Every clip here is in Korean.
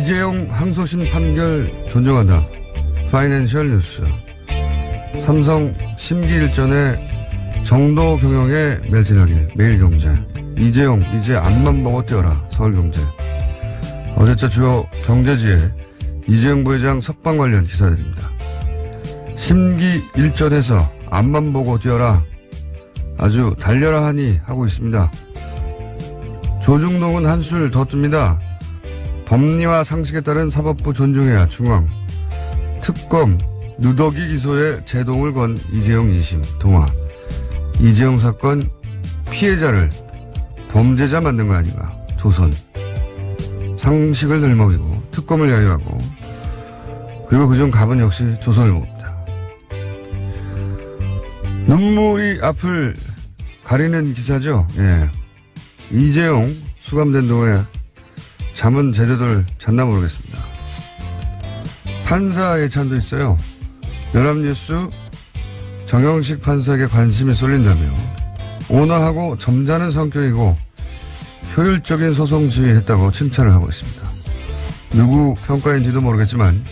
이재용 항소심 판결 존중한다. 파이낸셜 뉴스. 삼성 심기 일전에 정도 경영에 매진하길. 매일경제. 이재용 이제 앞만 보고 뛰어라. 서울경제. 어제자 주요 경제지에 이재용 부회장 석방 관련 기사들입니다. 심기 일전에서 앞만 보고 뛰어라. 아주 달려라 하니 하고 있습니다. 조중동은 한술 더 뜹니다. 법리와 상식에 따른 사법부 존중해야 중앙. 특검 누더기 기소에 제동을 건 이재용 2심 동화. 이재용 사건 피해자를 범죄자 만든 거 아닌가. 조선. 상식을 들먹이고 특검을 야유하고 그리고 그중 갑은 역시 조선일보입니다. 눈물이 앞을 가리는 기사죠. 예. 이재용 수감된 동안 잠은 제대로 잤나 모르겠습니다. 판사 예찬도 있어요. 연합뉴스 정영식 판사에게 관심이 쏠린다며 온화하고 점잖은 성격이고 효율적인 소송 지휘했다고 칭찬을 하고 있습니다. 누구 평가인지도 모르겠지만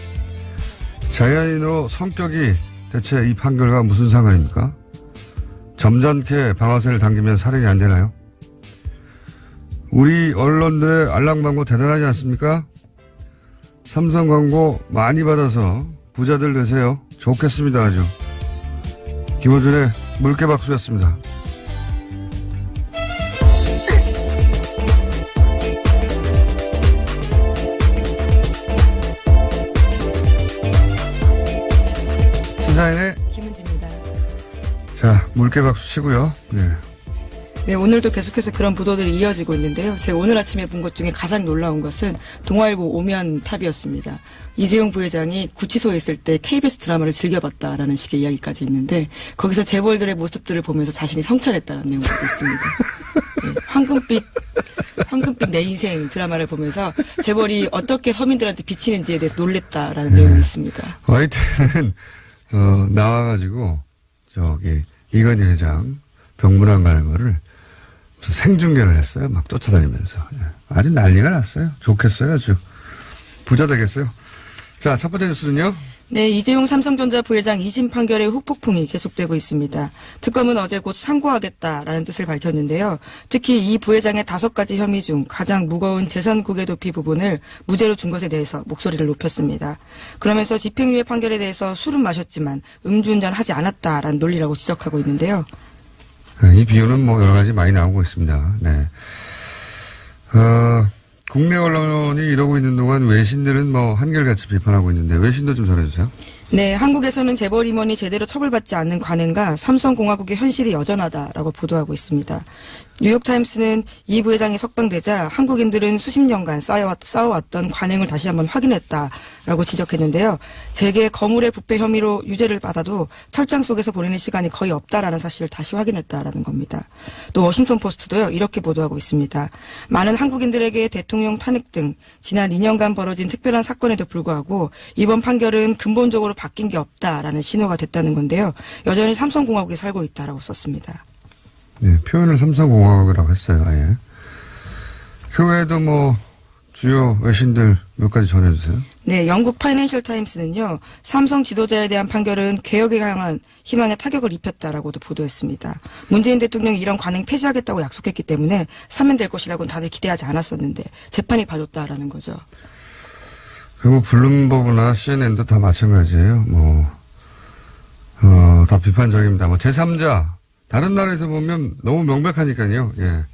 자연인으로 성격이 대체 이 판결과 무슨 상관입니까? 점잖게 방아쇠를 당기면 살인이 안 되나요? 우리 언론들의 알랑방구 대단하지 않습니까? 삼성 광고 많이 받아서 부자들 되세요. 좋겠습니다. 아주. 김호준의 물개박수였습니다. 시사인의 김은지입니다. 자, 물개박수 치고요. 네. 네, 오늘도 계속해서 그런 보도들이 이어지고 있는데요. 제가 오늘 아침에 본 것 중에 가장 놀라운 것은 동아일보 오면 탑이었습니다. 이재용 부회장이 구치소에 있을 때 KBS 드라마를 즐겨봤다라는 식의 이야기까지 있는데 거기서 재벌들의 모습들을 보면서 자신이 성찰했다는 내용이 있습니다. 네, 황금빛 내 인생 드라마를 보면서 재벌이 어떻게 서민들한테 비치는지에 대해서 놀랬다라는 내용이 있습니다. 화이트는 나와가지고 저기 이건희 회장 병문안 가는 거를 생중계를 했어요. 막 쫓아다니면서. 아주 난리가 났어요. 좋겠어요. 아주. 부자 되겠어요. 자, 첫 번째 뉴스는요. 네, 이재용 삼성전자 부회장 2심 판결의 후폭풍이 계속되고 있습니다. 특검은 어제 곧 상고하겠다라는 뜻을 밝혔는데요. 특히 이 부회장의 5가지 혐의 중 가장 무거운 재산 국외 도피 부분을 무죄로 준 것에 대해서 목소리를 높였습니다. 그러면서 집행유예 판결에 대해서 술은 마셨지만 음주운전하지 않았다라는 논리라고 지적하고 있는데요. 이 비유는 뭐 여러 가지 많이 나오고 있습니다. 네. 국내 언론이 이러고 있는 동안 외신들은 뭐 한결같이 비판하고 있는데 외신도 좀 전해주세요. 네, 한국에서는 재벌 임원이 제대로 처벌받지 않는 관행과 삼성공화국의 현실이 여전하다라고 보도하고 있습니다. 뉴욕타임스는 이 부회장이 석방되자 한국인들은 수십 년간 쌓아왔던 관행을 다시 한번 확인했다라고 지적했는데요. 재계 거물의 부패 혐의로 유죄를 받아도 철장 속에서 보내는 시간이 거의 없다라는 사실을 다시 확인했다라는 겁니다. 또 워싱턴포스트도요, 이렇게 보도하고 있습니다. 많은 한국인들에게 대통령 탄핵 등 지난 2년간 벌어진 특별한 사건에도 불구하고 이번 판결은 근본적으로 바뀐 게 없다라는 신호가 됐다는 건데요. 여전히 삼성공화국에 살고 있다라고 썼습니다. 네, 표현을 삼성공화국이라고 했어요. 아예. 그 외에도 뭐 주요 외신들 몇 가지 전해주세요. 네, 영국 파이낸셜 타임스는요. 삼성 지도자에 대한 판결은 개혁에 향한 희망에 타격을 입혔다라고도 보도했습니다. 문재인 대통령이 이런 관행 폐지하겠다고 약속했기 때문에 사면될 것이라고는 다들 기대하지 않았었는데 재판이 봐줬다라는 거죠. 그리고 블룸버그나 CNN도 다 마찬가지예요. 다 비판적입니다. 제3자 다른 나라에서 보면 너무 명백하니까요. 예.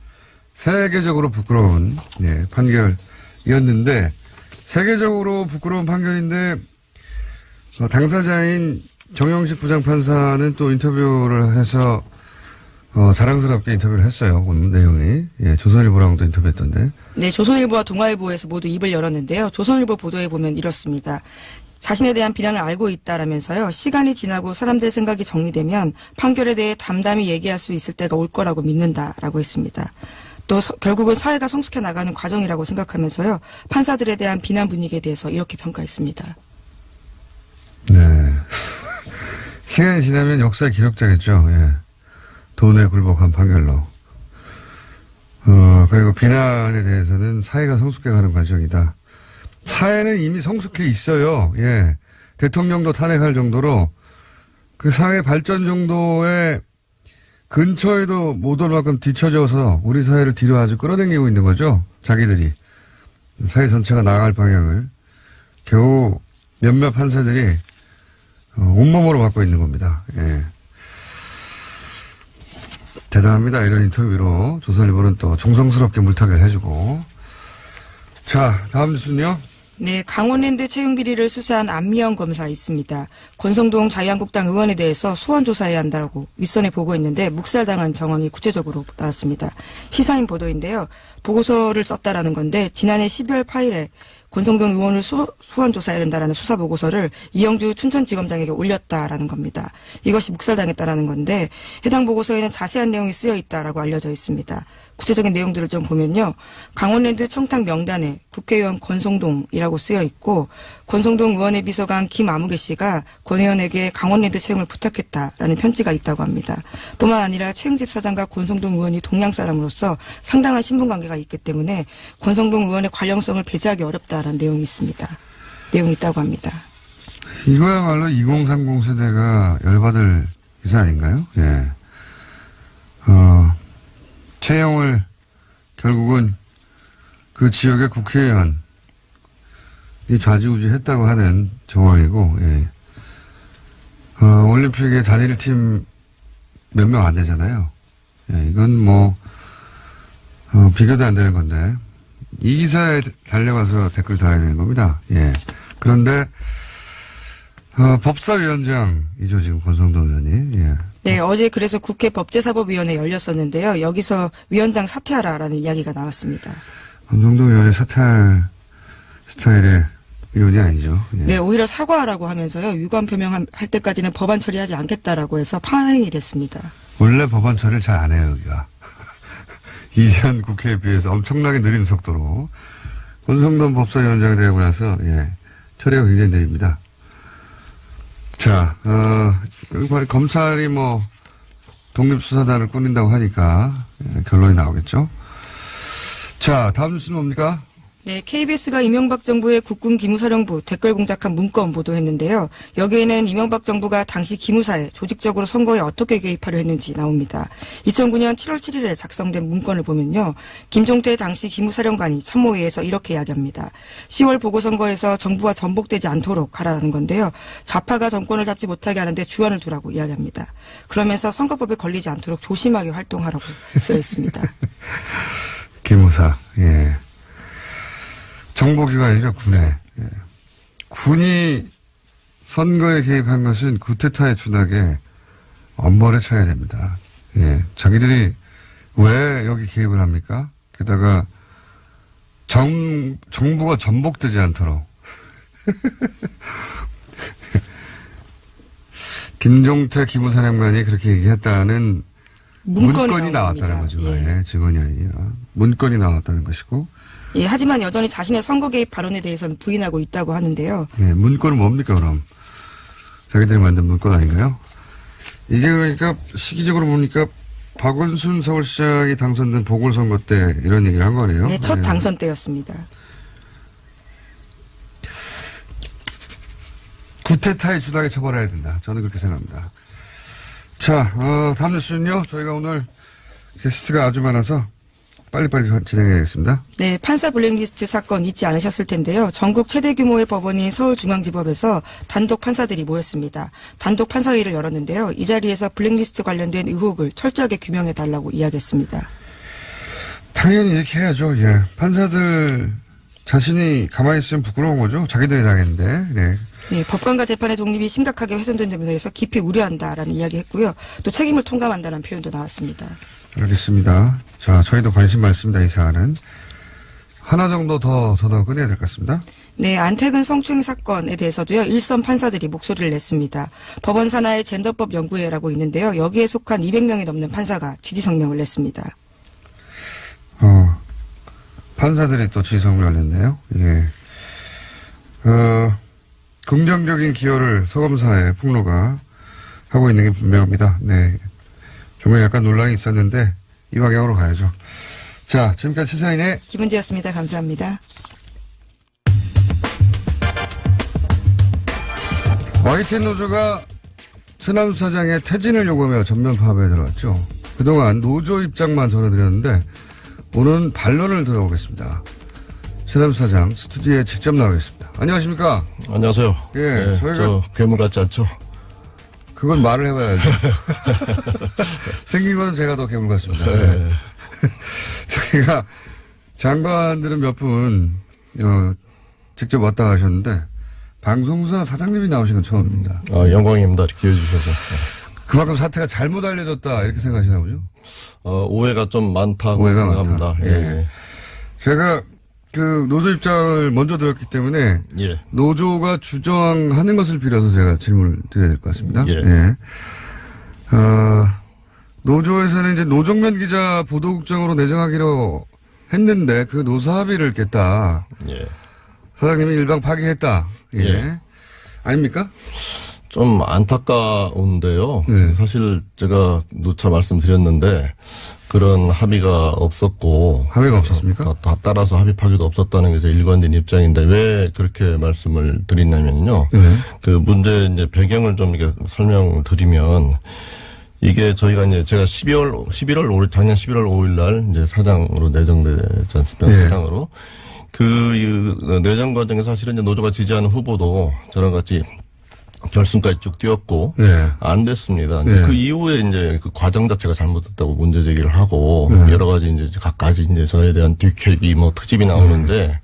세계적으로 부끄러운 판결이었는데 세계적으로 부끄러운 판결인데 당사자인 정영식 부장판사는 또 인터뷰를 해서 자랑스럽게 인터뷰를 했어요. 오늘 내용이. 예, 조선일보랑도 인터뷰했던데. 네, 조선일보와 동아일보에서 모두 입을 열었는데요. 조선일보 보도에 보면 이렇습니다. 자신에 대한 비난을 알고 있다라면서요. 시간이 지나고 사람들의 생각이 정리되면 판결에 대해 담담히 얘기할 수 있을 때가 올 거라고 믿는다라고 했습니다. 또 결국은 사회가 성숙해 나가는 과정이라고 생각하면서요. 판사들에 대한 비난 분위기에 대해서 이렇게 평가했습니다. 네. 시간이 지나면 역사에 기록되겠죠. 예. 돈에 굴복한 판결로. 그리고 비난에 대해서는 사회가 성숙해 가는 과정이다. 사회는 이미 성숙해 있어요. 예. 대통령도 탄핵할 정도로 그 사회 발전 정도의 근처에도 못 올 만큼 뒤처져서 우리 사회를 뒤로 아주 끌어당기고 있는 거죠. 자기들이. 사회 전체가 나아갈 방향을 겨우 몇몇 판사들이 온몸으로 맡고 있는 겁니다. 예. 대단합니다. 이런 인터뷰로 조선일보는 또 정성스럽게 물타기를 해주고. 자, 다음 뉴스는요. 네, 강원랜드 채용 비리를 수사한 안미영 검사 있습니다. 권성동 자유한국당 의원에 대해서 소환 조사해야 한다고 윗선에 보고했는데 묵살당한 정황이 구체적으로 나왔습니다. 시사인 보도인데요. 보고서를 썼다라는 건데 지난해 12월 8일에 권성동 의원을 소환 조사해야 된다라는 수사 보고서를 이영주 춘천지검장에게 올렸다라는 겁니다. 이것이 묵살당했다라는 건데 해당 보고서에는 자세한 내용이 쓰여 있다라고 알려져 있습니다. 구체적인 내용들을 좀 보면요. 강원랜드 청탁 명단에 국회의원 권성동이라고 쓰여 있고 권성동 의원의 비서관 김아무개 씨가 권 의원에게 강원랜드 채용을 부탁했다라는 편지가 있다고 합니다. 뿐만 아니라 채용집 사장과 권성동 의원이 동양 사람으로서 상당한 신분관계가 있기 때문에 권성동 의원의 관련성을 배제하기 어렵다라는 내용이 있습니다. 내용이 있다고 합니다. 이거야말로 2030 세대가 열받을 기사 아닌가요? 예. 채용을 결국은 그 지역의 국회의원이 좌지우지했다고 하는 정황이고, 예. 올림픽의 단일팀 몇 명 안 되잖아요. 예, 이건 뭐, 비교도 안 되는 건데, 이 기사에 달려가서 댓글 달아야 되는 겁니다. 예. 그런데, 법사위원장이죠, 지금 권성동 의원이. 예. 네, 어제 그래서 국회 법제사법위원회 열렸었는데요. 여기서 위원장 사퇴하라라는 이야기가 나왔습니다. 권성동 의원이 사퇴할 스타일의 의원이 아니죠. 예. 네, 오히려 사과하라고 하면서요. 유감 표명할 때까지는 법안 처리하지 않겠다라고 해서 파행이 됐습니다. 원래 법안 처리를 잘 안 해요, 여기가. 이전 국회에 비해서 엄청나게 느린 속도로. 권성동 법사위원장이 되고 나서, 예, 처리가 굉장히 느립니다. 자, 검찰이 뭐, 독립수사단을 꾸린다고 하니까, 예, 결론이 나오겠죠. 자, 다음 뉴스는 뭡니까? 네, KBS가 이명박 정부의 국군 기무사령부 댓글 공작한 문건 보도했는데요. 여기에는 이명박 정부가 당시 기무사에 조직적으로 선거에 어떻게 개입하려 했는지 나옵니다. 2009년 7월 7일에 작성된 문건을 보면요. 김종태 당시 기무사령관이 참모회에서 이렇게 이야기합니다. 10월 보궐선거에서 정부가 전복되지 않도록 하라는 건데요. 좌파가 정권을 잡지 못하게 하는데 주안을 두라고 이야기합니다. 그러면서 선거법에 걸리지 않도록 조심하게 활동하라고 써 있습니다. 기무사, 예. 정보기관이죠, 군에. 예. 군이 선거에 개입한 것은 구테타에 준하게 엄벌에 쳐야 됩니다. 예. 자기들이 왜 여기 개입을 합니까? 게다가 정부가 전복되지 않도록. 김종태 기무사령관이 그렇게 얘기했다는 문건이 나왔다는 거죠. 예. 예. 증언이 아니라. 문건이 나왔다는 것이고. 예, 하지만 여전히 자신의 선거 개입 발언에 대해서는 부인하고 있다고 하는데요. 예, 문건은 뭡니까, 그럼? 자기들이 만든 문건 아닌가요? 이게 그러니까 시기적으로 보니까 박원순 서울시장이 당선된 보궐선거 때 이런 얘기를 한 거네요. 네, 첫 당선 때였습니다. 구테타에 주당에 처벌해야 된다. 저는 그렇게 생각합니다. 자, 다음 뉴스는요. 저희가 오늘 게스트가 아주 많아서 빨리빨리 진행해야겠습니다. 네, 판사 블랙리스트 사건 잊지 않으셨을 텐데요. 전국 최대 규모의 법원인 서울중앙지법에서 단독 판사들이 모였습니다. 단독 판사회의를 열었는데요. 이 자리에서 블랙리스트 관련된 의혹을 철저하게 규명해달라고 이야기했습니다. 당연히 이렇게 해야죠. 예. 판사들 자신이 가만히 있으면 부끄러운 거죠. 자기들이 당했는데. 네. 네, 법관과 재판의 독립이 심각하게 훼손된 점에 대해서 깊이 우려한다라는 이야기했고요. 또 책임을 통감한다는 표현도 나왔습니다. 알겠습니다. 자, 저희도 관심 많습니다. 이 사안은. 하나 정도 더 전화 끊어야 될 것 같습니다. 네, 안태근 성추행 사건에 대해서도요. 일선 판사들이 목소리를 냈습니다. 법원 산하의 젠더법 연구회라고 있는데요. 여기에 속한 200명이 넘는 판사가 지지 성명을 냈습니다. 판사들이 또 지지 성명을 냈네요. 예. 긍정적인 기여를 서검사의 폭로가 하고 있는 게 분명합니다. 네. 조금 약간 논란이 있었는데 이 방향으로 가야죠. 자, 지금까지 시사인의 김은지였습니다. 감사합니다. YTN 노조가 최남수 사장의 퇴진을 요구하며 전면 파업에 들어갔죠. 그동안 노조 입장만 전해드렸는데 오늘은 반론을 들어보겠습니다. 최남수 사장 스튜디오에 직접 나오겠습니다. 안녕하십니까? 안녕하세요. 예, 네, 저희가 저 괴물 같지 않죠? 그건 말을 해봐야죠. 생긴 거는 제가 더 괴물 같습니다. 네. 네. 저희가 장관들은 몇 분 직접 왔다 가셨는데 방송사 사장님이 나오신 건 처음입니다. 영광입니다. 이렇게 해주셔서. 그만큼 사태가 잘못 알려졌다 이렇게 생각하시나 보죠? 오해가 좀 많다고 오해가 생각합니다. 많다. 예. 제가 그 노조 입장을 먼저 들었기 때문에 예. 노조가 주장하는 것을 빌어서 제가 질문을 드려야 될 것 같습니다. 예. 예. 노조에서는 이제 노정면 기자 보도국장으로 내정하기로 했는데 그 노사 합의를 깼다. 예. 사장님이 일방 파기했다. 예. 예. 아닙니까? 좀 안타까운데요. 네. 사실 제가 누차 말씀드렸는데 그런 합의가 없었고. 합의가 없었습니까? 다 따라서 합의 파기도 없었다는 게 제 일관된 입장인데 왜 그렇게 말씀을 드리냐면요. 네. 그 문제 이제 배경을 좀 이렇게 설명드리면 이게 저희가 이제 제가 작년 11월 5일 날 이제 사장으로 내정되지 않습니까? 네. 사장으로. 그 내정 과정에서 사실은 이제 노조가 지지하는 후보도 저랑 같이 결승까지 쭉 뛰었고 네. 안 됐습니다. 네. 그 이후에 이제 그 과정 자체가 잘못됐다고 문제 제기를 하고 네. 여러 가지 이제 각가지 이제 저에 대한 뒷캐비 뭐 특집이 나오는데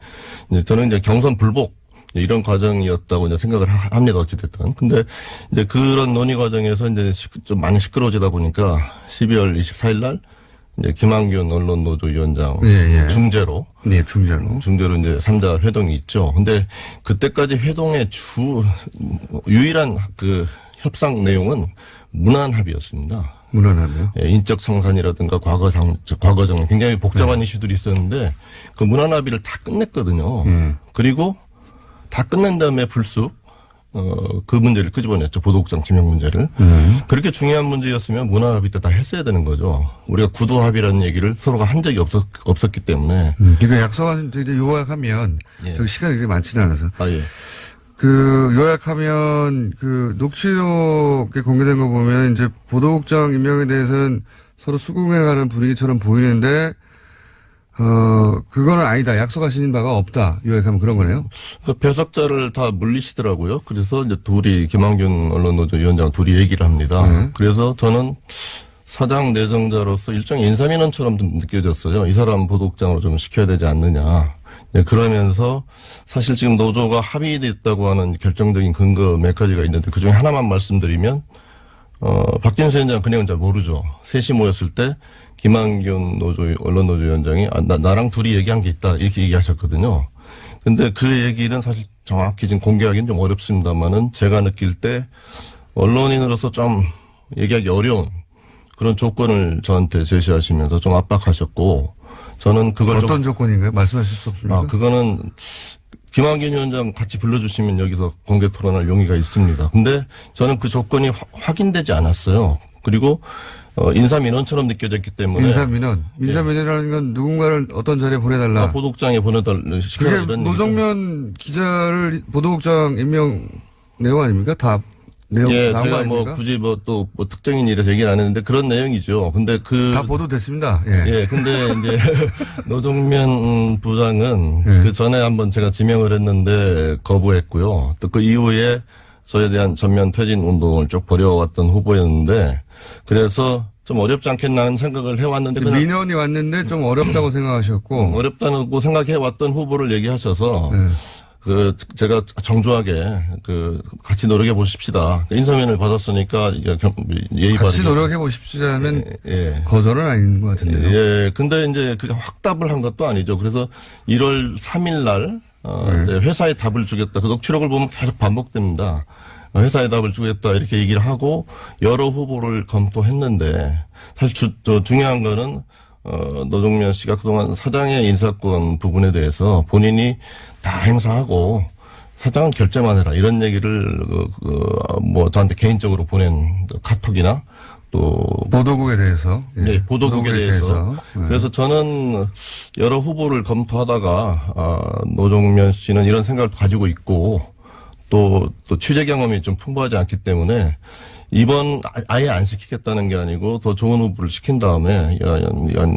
이제 저는 이제 경선 불복 이런 과정이었다고 이제 생각을 합니다. 어찌됐든. 근데 이제 그런 논의 과정에서 이제 좀 많이 시끄러워지다 보니까 12월 24일 날 이제 김한균 언론노조위원장 예, 예. 중재로 네, 중재로 이제 3자 회동이 있죠. 근데 그때까지 회동의 유일한 그 협상 내용은 문안 합의였습니다. 무난하네요. 예, 인적 청산이라든가 과거정 굉장히 복잡한 이슈들이 있었는데 그 문안 합의를 다 끝냈거든요. 그리고 다 끝낸 다음에 불쑥 그 문제를 끄집어냈죠. 보도국장 지명 문제를. 그렇게 중요한 문제였으면 문화 합의 때 다 했어야 되는 거죠. 우리가 구도 합의라는 얘기를 서로가 한 적이 없었기 때문에. 그러니까 약속한 이제 요약하면 예. 저기 시간이 그렇게 많지는 않아서 예. 그 요약하면 그 녹취록에 공개된 거 보면 이제 보도국장 임명에 대해서는 서로 수긍해가는 분위기처럼 보이는데 그거는 아니다. 약속하신 바가 없다. 요약하면 그런 거네요. 그 배석자를 다 물리시더라고요. 그래서 이제 김한균 언론노조 위원장 둘이 얘기를 합니다. 그래서 저는 사장 내정자로서 일종의 인사민원처럼 느껴졌어요. 이 사람 보도국장으로 좀 시켜야 되지 않느냐. 네, 그러면서 사실 지금 노조가 합의됐다고 하는 결정적인 근거 몇 가지가 있는데 그중에 하나만 말씀드리면 박진수 위원장 그냥은 잘 모르죠. 셋이 모였을 때 김한균 언론노조 위원장이 나랑 둘이 얘기한 게 있다 이렇게 얘기하셨거든요. 근데 그 얘기는 사실 정확히 지금 공개하기는 좀 어렵습니다만은 제가 느낄 때 언론인으로서 좀 얘기하기 어려운 그런 조건을 저한테 제시하시면서 좀 압박하셨고 저는 그걸 어떤 조건인가요? 말씀하실 수 없습니까? 그거는 김한균 위원장 같이 불러주시면 여기서 공개 토론할 용의가 있습니다. 근데 저는 그 조건이 확인되지 않았어요. 그리고 인사민원처럼 느껴졌기 때문에. 인사민원이라는 건 누군가를 어떤 자리에 보내달라. 보도국장에 보내달라. 그게 노정면 기자를 보도국장 임명 내용 아닙니까? 다 내용 예, 나온 거 제가 아닙니까? 굳이 또 특정인이라서 얘기를 안 했는데 그런 내용이죠. 근데 다 보도됐습니다. 예. 예, 근데 이제 노정면 부장은 예. 그 전에 한번 제가 지명을 했는데 거부했고요. 또 그 이후에 저에 대한 전면 퇴진 운동을 쭉 벌여왔던 후보였는데 그래서 좀 어렵지 않겠나 하는 생각을 해왔는데 민원이 왔는데 좀 어렵다고 생각하셨고 어렵다고 생각해왔던 후보를 얘기하셔서 네. 제가 정중하게 같이 노력해 보십시다. 인사면을 받았으니까 예의 바르게 같이 노력해 보십시오라면 예. 거절은 아닌 것 같은데요. 예. 근데 이제 그게 확답을 한 것도 아니죠. 그래서 1월 3일 날 이제 회사에 답을 주겠다. 그 녹취록을 보면 계속 반복됩니다. 회사에 답을 주겠다 이렇게 얘기를 하고 여러 후보를 검토했는데 사실 중요한 거는 노정면 씨가 그동안 사장의 인사권 부분에 대해서 본인이 다 행사하고 사장은 결제만 해라 이런 얘기를 저한테 개인적으로 보낸 카톡이나 또 보도국에 대해서 네, 보도국에 대해서. 그래서 저는 여러 후보를 검토하다가 노정면 씨는 이런 생각을 가지고 있고 또 취재 경험이 좀 풍부하지 않기 때문에 이번 아예 안 시키겠다는 게 아니고 더 좋은 후보를 시킨 다음에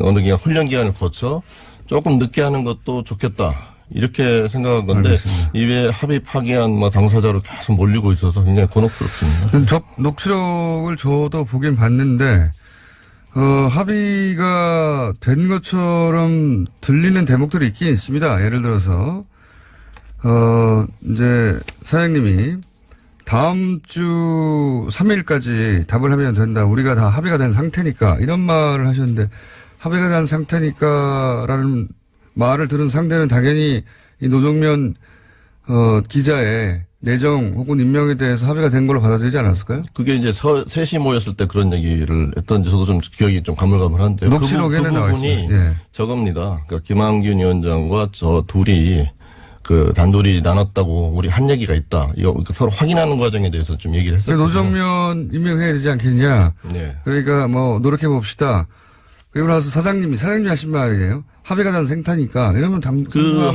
어느 기간 훈련 기간을 거쳐 조금 늦게 하는 것도 좋겠다. 이렇게 생각한 건데 이외에 합의 파기한 당사자로 계속 몰리고 있어서 굉장히 곤혹스럽습니다. 저 녹취록을 저도 보긴 봤는데 합의가 된 것처럼 들리는 대목들이 있긴 있습니다. 예를 들어서 이제 사장님이 다음 주 3일까지 답을 하면 된다. 우리가 다 합의가 된 상태니까 이런 말을 하셨는데 합의가 된 상태니까라는 말을 들은 상대는 당연히 이 노정면 기자의 내정 혹은 임명에 대해서 합의가 된 걸로 받아들이지 않았을까요? 그게 이제 셋이 모였을 때 그런 얘기를 했던지 저도 좀 기억이 좀 가물가물한데요. 녹취록에는 나와 있습니다. 예. 저겁니다. 그러니까 김한균 위원장과 저 둘이 단둘이 나눴다고 우리 한 얘기가 있다. 이거 서로 확인하는 과정에 대해서 좀 얘기를 했었거든요. 노정면 임명해야 되지 않겠냐. 네. 그러니까 노력해 봅시다. 그리고 나서 사장님이 하신 말이에요. 합의가 된 생타니까 이러면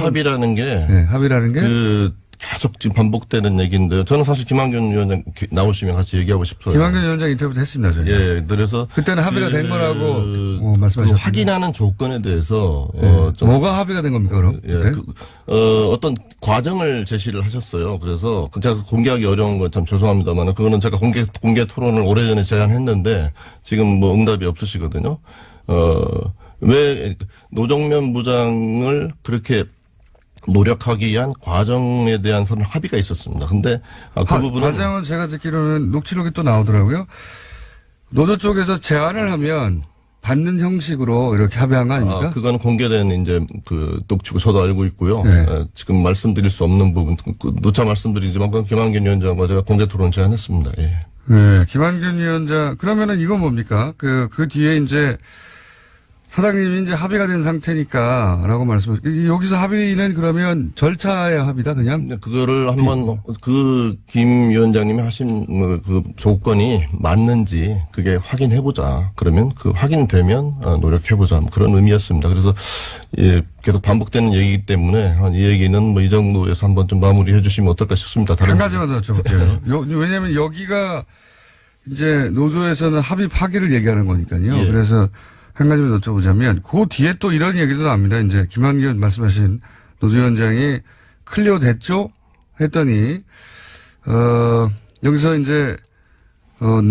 합의라는 게 합의라는 게 계속 지금 반복되는 얘기인데요. 저는 사실 김한균 위원장 나오시면 같이 얘기하고 싶어요. 김한균 위원장 인터뷰도 했습니다. 저희. 예, 그래서 그때는 합의가 된 거라고 말씀하셨죠. 확인하는 조건에 대해서 좀 뭐가 합의가 된 겁니까 그럼? 예, 어떤 과정을 제시를 하셨어요. 그래서 제가 공개하기 어려운 건 참 죄송합니다만 그거는 제가 공개 토론을 오래전에 제안했는데 지금 응답이 없으시거든요. 왜 노정면 부장을 그렇게 노력하기 위한 과정에 대한 서로 합의가 있었습니다. 근데 그 부분은 과정은 제가 듣기로는 녹취록이 또 나오더라고요. 노조 쪽에서 제안을 하면 받는 형식으로 이렇게 합의한 거 아닙니까? 그건 공개된 이제 녹취록 저도 알고 있고요. 네. 지금 말씀드릴 수 없는 부분 누차 말씀드리지만 그건 김한균 위원장과 제가 공개 토론 제안했습니다. 예. 네, 김한균 위원장 그러면은 이건 뭡니까? 그 뒤에 이제 사장님이 이제 합의가 된 상태니까라고 말씀하셨고 여기서 합의는 그러면 절차의 합의다 그냥? 그거를 한번 김 위원장님이 하신 그 조건이 맞는지 그게 확인해보자. 그러면 확인되면 노력해보자. 그런 의미였습니다. 그래서 계속 반복되는 얘기이기 때문에 이 얘기는 이 정도에서 한번 좀 마무리해 주시면 어떨까 싶습니다. 한 가지만 더 여쭤볼게요. 왜냐하면 여기가 이제 노조에서는 합의 파기를 얘기하는 거니까요. 예. 그래서 한 가지만 여쭤보자면 그 뒤에 또 이런 얘기도 나옵니다. 이제 김한균 말씀하신 노조위원장이 클리어 됐죠? 했더니 여기서 이제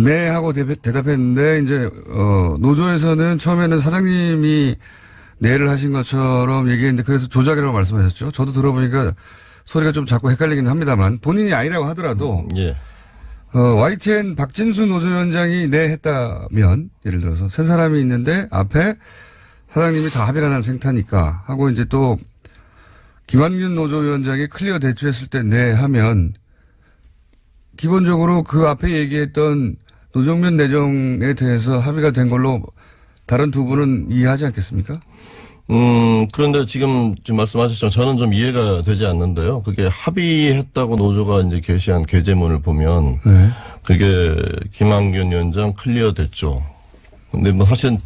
네 하고 대답했는데 이제 노조에서는 처음에는 사장님이 네를 하신 것처럼 얘기했는데 그래서 조작이라고 말씀하셨죠. 저도 들어보니까 소리가 좀 자꾸 헷갈리긴 합니다만 본인이 아니라고 하더라도 예. YTN 박진수 노조위원장이 네 했다면 예를 들어서 세 사람이 있는데 앞에 사장님이 다 합의가 난 생타니까 하고 이제 또 김한균 노조위원장이 클리어 대추했을 때 네 하면 기본적으로 그 앞에 얘기했던 노정면 내정에 대해서 합의가 된 걸로 다른 두 분은 이해하지 않겠습니까? 그런데 지금 말씀하셨지만 저는 좀 이해가 되지 않는데요. 그게 합의했다고 노조가 이제 게시한 게재문을 보면 그게 김한균 위원장 클리어 됐죠. 근데 사실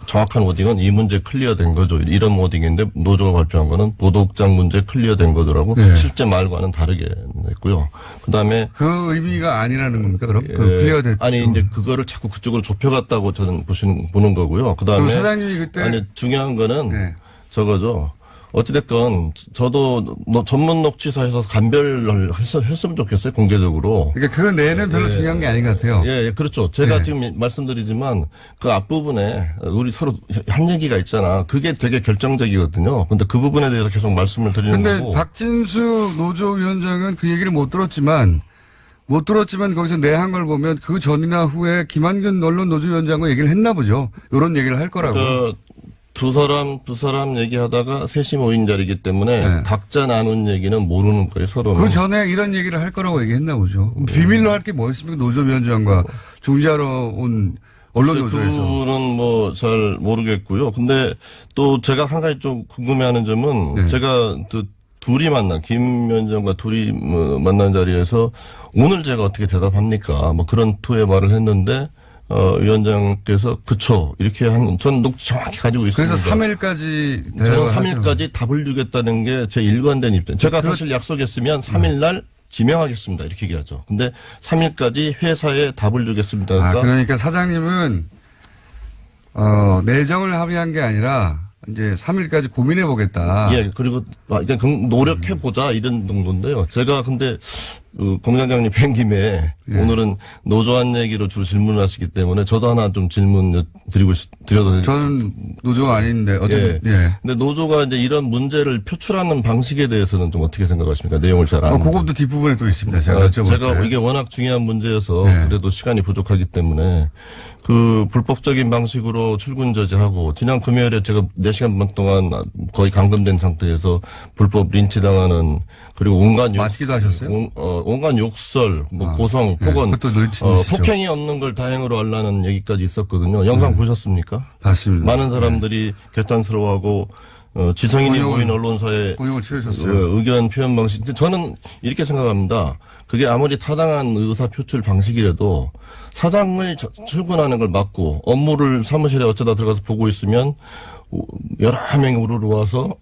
정확한 워딩은 이 문제 클리어 된 거죠. 이런 워딩인데 노조가 발표한 거는 보도국장 문제 클리어 된 거더라고. 실제 말과는 다르게 했고요. 그다음에 그 의미가 아니라는 겁니까? 그럼 클리어 됐죠. 아니 이제 그거를 자꾸 그쪽으로 좁혀갔다고 저는 보는 거고요. 그다음에 사장님이 그때 중요한 거는 저거죠. 어찌됐건 저도 전문 녹취사에서 감별을 했으면 좋겠어요. 공개적으로. 그러니까 그 내는 별로 중요한 게 아닌 것 같아요. 예, 그렇죠. 제가 지금 말씀드리지만 그 앞부분에 우리 서로 한 얘기가 있잖아. 그게 되게 결정적이거든요. 근데 그 부분에 대해서 계속 말씀을 드리는 거고. 근데 박진수 노조위원장은 그 얘기를 못 들었지만 거기서 내 한 걸 보면 그 전이나 후에 김한균 언론 노조위원장과 얘기를 했나 보죠. 이런 얘기를 할 거라고. 두 사람 얘기하다가 셋이 모인 자리이기 때문에 각자 나눈 얘기는 모르는 거예요, 서로는. 그 전에 이런 얘기를 할 거라고 얘기했나 보죠. 비밀로 할 게 뭐 있습니까? 노조위원장과 중재하러 온 언론 노조에서. 그분은 잘 모르겠고요. 근데 또 제가 한 가지 좀 궁금해하는 점은 제가 둘이 만난, 김 위원장과 둘이 만난 자리에서 오늘 제가 어떻게 대답합니까? 그런 투의 말을 했는데 위원장께서 그쵸 이렇게 전 녹취 정확히 가지고 있습니다. 그래서 3일까지 저는 3일까지 답을 주겠다는 게 제 일관된 입장. 제가 사실 약속했으면 3일날 지명하겠습니다. 이렇게 얘기하죠. 근데 3일까지 회사에 답을 주겠습니다. 그러니까, 그러니까 사장님은 내정을 합의한 게 아니라 이제 3일까지 고민해 보겠다. 예, 그리고 노력해 보자 이런 정도인데요. 제가 근데 공장장님 뵌 김에 오늘은 노조한 얘기로 주로 질문을 하시기 때문에 저도 하나 좀 질문 드려도 저는 노조가 아닌데 어쨌든 근데 노조가 이제 이런 문제를 표출하는 방식에 대해서는 좀 어떻게 생각하십니까? 내용을 잘 아는데. 그것도 뒷부분에 또 있습니다. 제가 이게 워낙 중요한 문제여서 그래도 시간이 부족하기 때문에 그 불법적인 방식으로 출근 저지하고 지난 금요일에 제가 4시간 반 동안 거의 감금된 상태에서 불법 린치당하는 그리고 맞기도 하셨어요? 온갖 욕설, 고성, 폭언, 폭행이 없는 걸 다행으로 하려는 얘기까지 있었거든요. 영상 보셨습니까? 봤습니다. 많은 사람들이 개탄스러워하고 지성인이 모인 언론사에 곤욕을 치르셨어요. 의견 표현 방식. 저는 이렇게 생각합니다. 그게 아무리 타당한 의사 표출 방식이라도 사장을 출근하는 걸 막고 업무를 사무실에 어쩌다 들어가서 보고 있으면 여러 명이 우르르 와서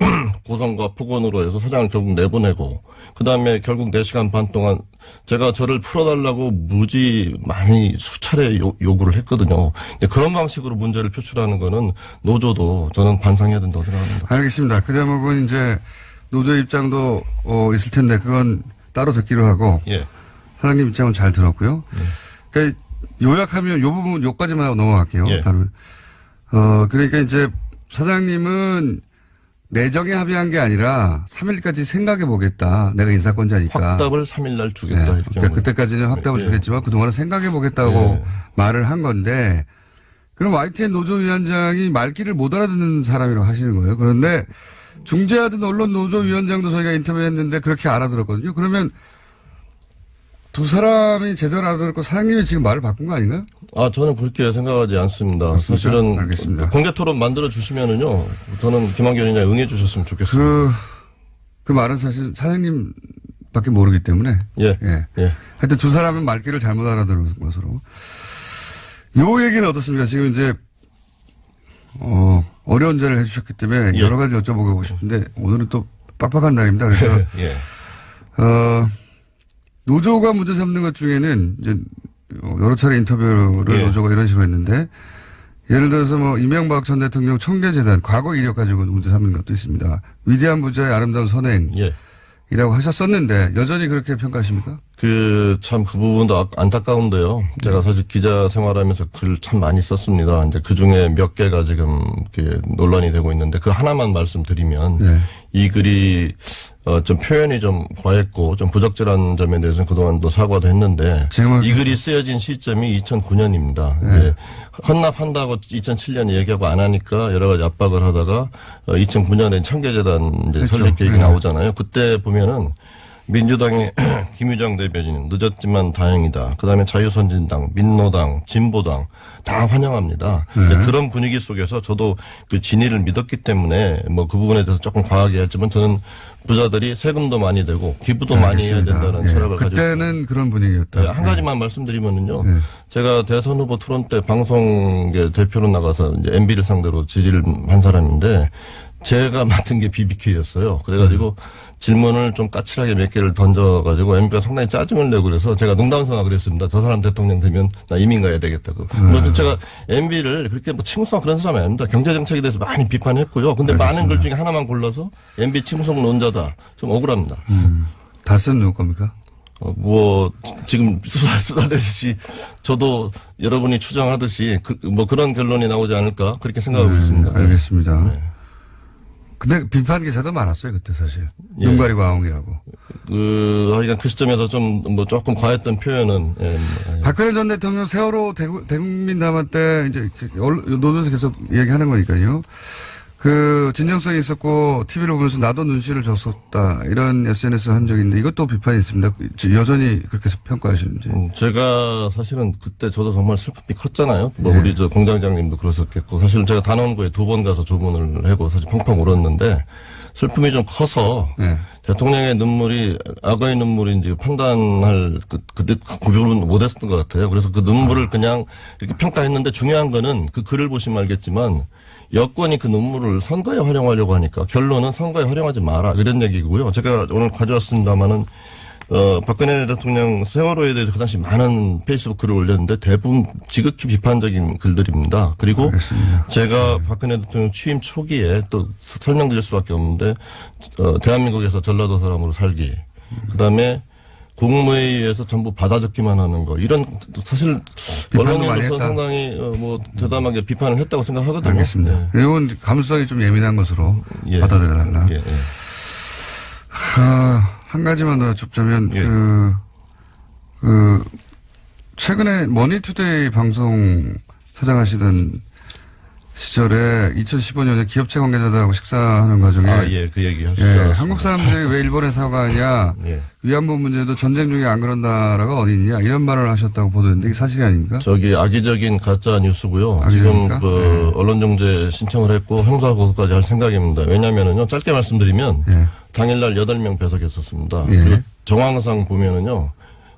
고성과 폭언으로 해서 사장을 결국 내보내고 그다음에 결국 4시간 반 동안 제가 저를 풀어달라고 무지 많이 수차례 요구를 했거든요. 근데 그런 방식으로 문제를 표출하는 거는 노조도 저는 반성해야 된다고 생각합니다. 알겠습니다. 그 대목은 이제 노조 입장도 있을 텐데 그건 따로 듣기로 하고 사장님 입장은 잘 들었고요. 그러니까 요약하면 요 부분 요까지만 하고 넘어갈게요. 그러니까 이제 사장님은 내정에 합의한 게 아니라 3일까지 생각해 보겠다. 내가 인사권자니까. 확답을 3일 날 주겠다. 그러니까 그때까지는 확답을 주겠지만 그동안은 생각해 보겠다고 말을 한 건데 그럼 YTN 노조위원장이 말귀를 못 알아듣는 사람이라고 하시는 거예요. 그런데 중재하던 언론 노조위원장도 저희가 인터뷰했는데 그렇게 알아들었거든요. 그러면 두 사람이 제대로 알아들었고 사장님이 지금 말을 바꾼 거 아닌가요? 저는 그렇게 생각하지 않습니다. 맞습니까? 사실은 알겠습니다. 공개 토론 만들어 주시면은요. 저는 김한결 위원장 응해 주셨으면 좋겠습니다. 그 말은 사실 사장님밖에 모르기 때문에. 하여튼 두 사람은 말귀를 잘못 알아들은 것으로. 요 얘기는 어떻습니까? 지금 이제 어려운 자를 해주셨기 때문에 여러 가지 여쭤보고 싶은데 오늘은 또 빡빡한 날입니다. 그래서 노조가 문제 삼는 것 중에는 이제 여러 차례 인터뷰를 노조가 이런 식으로 했는데 예를 들어서 이명박 전 대통령 청계재단 과거 이력 가지고 문제 삼는 것도 있습니다. 위대한 부자의 아름다운 선행이라고 하셨었는데 여전히 그렇게 평가하십니까? 그 부분도 안타까운데요. 제가 사실 기자 생활하면서 글을 참 많이 썼습니다. 이제 그 중에 몇 개가 지금 이렇게 논란이 되고 있는데 그 하나만 말씀드리면 이 글이 좀 표현이 좀 과했고 좀 부적절한 점에 대해서는 그동안도 사과도 했는데 이 글이 쓰여진 시점이 2009년입니다. 이제 헌납한다고 2007년에 얘기하고 안 하니까 여러 가지 압박을 하다가 2009년에 청계재단 이제 설립 계획이 나오잖아요. 그때 보면은 민주당의 김유정 대변인 늦었지만 다행이다. 그다음에 자유선진당, 민노당, 진보당 다 환영합니다. 그런 분위기 속에서 저도 그 진위를 믿었기 때문에 그 부분에 대해서 조금 과하게 했지만 저는 부자들이 세금도 많이 되고 기부도 많이 해야 된다는 철학을 가지고 그때는 그런 분위기였다. 한 가지만 말씀드리면은요. 제가 대선 후보 토론 때 방송계 대표로 나가서 이제 MB를 상대로 지지를 한 사람인데 제가 맡은 게 BBK였어요. 그래가지고 질문을 좀 까칠하게 몇 개를 던져가지고 MB가 상당히 짜증을 내고 그래서 제가 농담삼아 그랬습니다. 저 사람 대통령 되면 나 이민 가야 되겠다고. 물론 제가 MB를 그렇게 칭송한 그런 사람이 아닙니다. 경제정책에 대해서 많이 비판했고요. 근데 많은 글 중에 하나만 골라서 MB 칭송론자다. 좀 억울합니다. 다스는 누구 겁니까? 지금 수사되듯이 저도 여러분이 추정하듯이 그런 결론이 나오지 않을까 그렇게 생각하고 있습니다. 알겠습니다. 근데 비판 기사도 많았어요, 그때 사실. 눈 가리고 아웅이라고. 하여간 그 시점에서 조금 과했던 표현은. 박근혜 전 대통령 세월호 대국민 담화 때 이제 노조에서 계속 얘기하는 거니까요. 진정성이 있었고 TV를 보면서 나도 눈시를 줬었다 이런 SNS 한 적이 있는데 이것도 비판이 있습니다. 여전히 그렇게 평가하시는지. 제가 사실은 그때 저도 정말 슬픔이 컸잖아요. 우리 공장장님도 그러셨겠고 사실은 제가 단원고에 2번 가서 조문을 하고 사실 펑펑 울었는데 슬픔이 좀 커서 대통령의 눈물이 악어의 눈물인지 판단할 그때 구별은 못했던 것 같아요. 그래서 그 눈물을 그냥 이렇게 평가했는데 중요한 거는 그 글을 보시면 알겠지만 여권이 그 눈물을 선거에 활용하려고 하니까 결론은 선거에 활용하지 마라 이런 얘기고요. 제가 오늘 가져왔습니다마는 박근혜 대통령 세월호에 대해서 그 당시 많은 페이스북 글을 올렸는데 대부분 지극히 비판적인 글들입니다. 그리고 알겠습니다. 제가 박근혜 대통령 취임 초기에 또 설명드릴 수밖에 없는데 대한민국에서 전라도 사람으로 살기, 그다음에 국무회의에서 전부 받아 적기만 하는 거, 이런 사실 비판도 많이 언론에서 했다. 상당히 뭐 대담하게 비판을 했다고 생각하거든요. 알겠습니다. 네. 이건 감수성이 좀 예민한 것으로 예. 받아들여달라. 예, 예. 한 가지만 더 좁자면, 예. 최근에 머니투데이 방송 사장하시던 시절에 2015년에 기업체 관계자들하고 식사하는 과정에. 예, 그 얘기 하시죠. 예, 한국 사람들이 왜 일본에 사과하냐. 예. 위안부 문제도 전쟁 중에 안 그런다라가 어디 있냐. 이런 말을 하셨다고 보도했는데 이게 사실이 아닙니까? 저기 악의적인 가짜 뉴스고요. 악의적입니까? 지금 언론정제 신청을 했고 형사고소까지 할 생각입니다. 왜냐면은요, 짧게 말씀드리면 예. 당일날 8명 배석했었습니다. 예. 그리고 정황상 보면은요,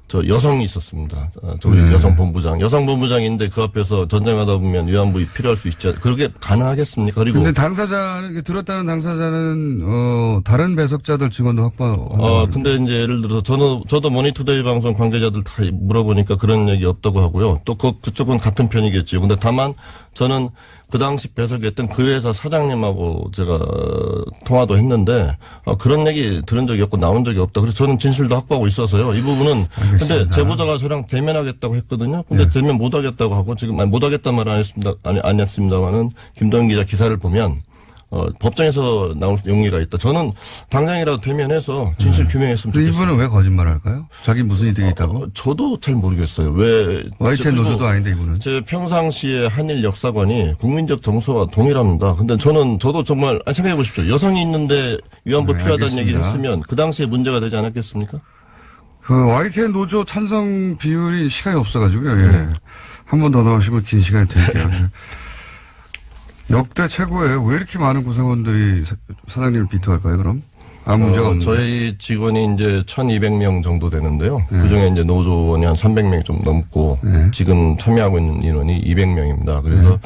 저 여성이 있었습니다. 저 네. 여성 본부장인데 그 앞에서 전쟁하다 보면 위안부 필요할 수 있지. 그렇게 가능하겠습니까? 그리고 근데 당사자는, 들었다는 당사자는, 다른 배석자들 증언도 확보한다. 근데 이제 예를 들어서 저도 머니투데이 방송 관계자들 다 물어보니까 그런 얘기 없다고 하고요. 또 그쪽은 같은 편이겠죠. 근데 다만 저는 그 당시 배석했던 그 회사 사장님하고 제가 통화도 했는데 그런 얘기 들은 적이 없고 나온 적이 없다. 그래서 저는 진술도 확보하고 있어서요. 이 부분은 알겠습니다. 근데 제보자가 저랑 대면하겠다고 했거든요. 근데 네. 대면 못 하겠다고 하고 지금 못 하겠단 말은 안 했습니다. 안 했습니다만은 김동현 기자 기사를 보면 법정에서 나올 용의가 있다. 저는 당장이라도 대면해서 진실 규명했으면 근데 좋겠어요. 이분은 왜 거짓말 할까요? 자기 무슨 이득이 있다고? 저도 잘 모르겠어요. 왜 YTN 노조도 아닌데 이분은. 제 평상시의 한일 역사관이 국민적 정서와 동일합니다. 근데 저도 정말 생각해 보십시오. 여성이 있는데 위안부 네, 필요하다는 알겠습니다. 얘기를 했으면 그 당시에 문제가 되지 않았겠습니까? YTN 노조 찬성 비율이 시간이 없어가지고요. 예. 한 번 더 넣으시면 긴 시간이 드릴게요. 예. 역대 최고예요. 왜 이렇게 많은 구성원들이 사장님을 비토할까요, 그럼? 아무 문제가 없는데. 저희 직원이 이제 1,200명 정도 되는데요. 네. 그 중에 이제 노조원이 한 300명 좀 넘고 네. 지금 참여하고 있는 인원이 200명입니다. 그래서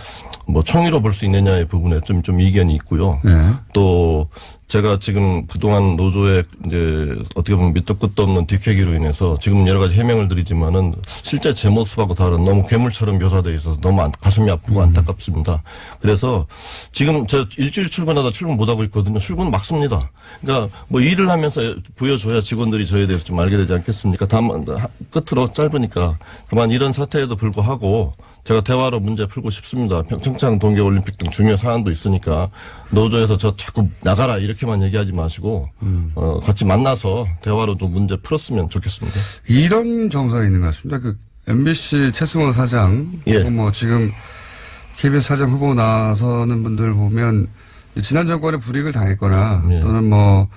뭐 총리로 볼 수 있느냐의 부분에 좀 이견이 있고요. 네. 또 제가 지금 그동안 노조에 이제 어떻게 보면 밑도 끝도 없는 뒷얘기로 인해서 지금 여러 가지 해명을 드리지만은 실제 제 모습하고 다른 너무 괴물처럼 묘사되어 있어서 너무 가슴이 아프고 안타깝습니다. 그래서 지금 저 일주일 출근하다 출근 못 하고 있거든요. 출근 막 씁니다. 그러니까 뭐 일을 하면서 보여줘야 직원들이 저에 대해서 좀 알게 되지 않겠습니까? 다만 끝으로 짧으니까 다만 이런 사태에도 불구하고 제가 대화로 문제 풀고 싶습니다. 평창 동계올림픽 등 중요 사안도 있으니까 노조에서 저 자꾸 나가라 이렇게만 얘기하지 마시고 같이 만나서 대화로 좀 문제 풀었으면 좋겠습니다. 이런 정서가 있는 것 같습니다. 그 MBC 최승호 사장, 예. 그리고 뭐 지금 KBS 사장 후보 나서는 분들 보면 지난 정권에 불이익을 당했거나 예. 또는 뭐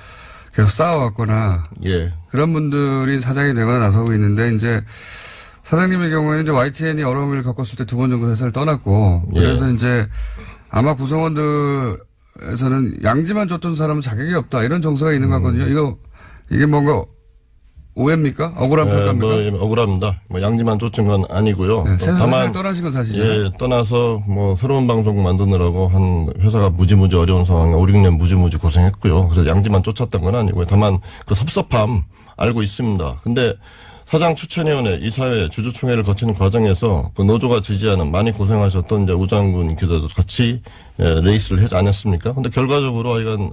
계속 싸워왔거나 예. 그런 분들이 사장이 되거나 나서고 있는데 이제 사장님의 경우에는 이제 YTN이 어려움을 겪었을 때 2번 정도 회사를 떠났고 예. 그래서 이제 아마 구성원들에서는 양지만 줬던 사람은 자격이 없다 이런 정서가 있는 것 같거든요. 이게 뭔가 오해입니까? 억울한 평가입니까? 뭐 억울합니다. 뭐 양지만 쫓은 건 아니고요. 네, 새 회사를 다만 떠나신 건 사실이죠. 예, 떠나서 뭐 새로운 방송 만드느라고 한 회사가 무지무지 어려운 상황에 5, 6년 무지무지 고생했고요. 그래서 양지만 쫓았던 건 아니고요. 다만 그 섭섭함 알고 있습니다. 근데 사장 추천위원회 이사회 주주총회를 거치는 과정에서 그 노조가 지지하는 많이 고생하셨던 이제 우장군 기자도 같이 레이스를 하지 않았습니까? 근데 결과적으로 하여간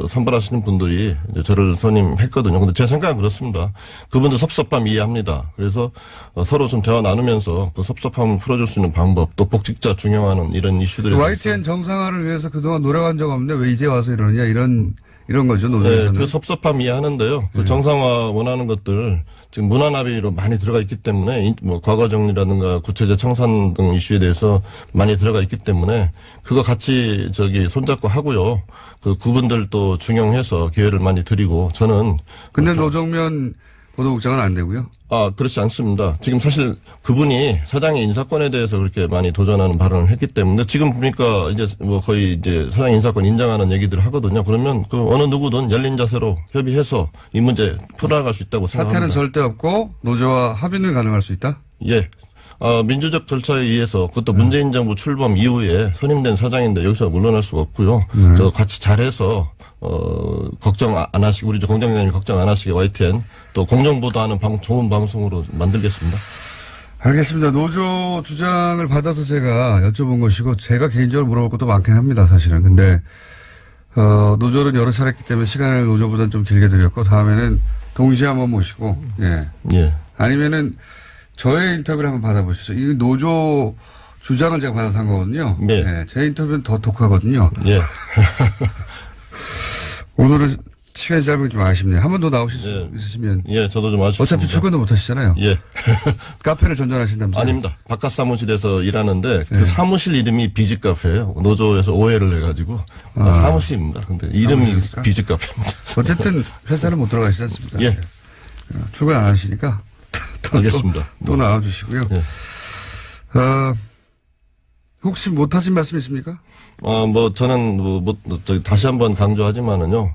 선발하시는 분들이 이제 저를 선임했거든요. 근데 제 생각은 그렇습니다. 그분들 섭섭함 이해합니다. 그래서 서로 좀 대화 나누면서 그 섭섭함을 풀어줄 수 있는 방법 또 복직자 중용하는 이런 이슈들에 대해서 YTN 정상화를 위해서 그동안 노력한 적 없는데 왜 이제 와서 이러느냐 이런 거죠, 노조에서는. 네, 그 섭섭함 이해하는데요. 그 정상화 원하는 것들 지금 문화합의로 많이 들어가 있기 때문에 뭐 과거 정리라든가 구체적 청산 등 이슈에 대해서 많이 들어가 있기 때문에 그거 같이 손잡고 하고요. 그 그분들도 중용해서 기회를 많이 드리고 저는 근데 노정면 보도국장은 안 되고요. 그렇지 않습니다. 지금 사실 그분이 사장의 인사권에 대해서 그렇게 많이 도전하는 발언을 했기 때문에 지금 보니까 이제 뭐 거의 이제 사장 인사권 인정하는 얘기들을 하거든요. 그러면 그 어느 누구든 열린 자세로 협의해서 이 문제 풀어나갈 수 있다고 생각합니다. 사태는 절대 없고 노조와 합의는 가능할 수 있다? 예. 민주적 절차에 의해서 그것도 문재인 정부 출범 이후에 선임된 사장인데 여기서 물러날 수가 없고요. 저 같이 잘해서 걱정 안 하시고, 우리 이제 공장장님 걱정 안 하시게 YTN 또 공정보도하는 좋은 방송으로 만들겠습니다. 알겠습니다. 노조 주장을 받아서 제가 여쭤본 것이고, 제가 개인적으로 물어볼 것도 많긴 합니다, 사실은. 근데, 노조는 여러 차례 했기 때문에 시간을 노조보다는 좀 길게 드렸고, 다음에는 동시에 한번 모시고, 예. 예. 아니면은, 저의 인터뷰를 한번 받아보시죠. 이 노조 주장을 제가 받아서 한 거거든요. 네. 예. 제 인터뷰는 더 독하거든요. 예. 오늘은 시간이 짧은 게 좀 아쉽네요. 한 번 더 나오실 수 있으시면. 예, 저도 좀 아쉽습니다. 어차피 출근도 못 하시잖아요. 예. 카페를 전전하신다면서요? 아닙니다. 바깥 사무실에서 일하는데 그 사무실 이름이 비즈 카페예요. 노조에서 오해를 해가지고 사무실입니다. 근데 이름이 사무실입니까? 비즈 카페입니다. 어쨌든 회사는 못 들어가시지 않습니까? 예. 출근 안 하시니까. 알겠습니다. 또 나와주시고요. 예. 혹시 못하신 말씀 있습니까? 저는 다시 한번 강조하지만은요.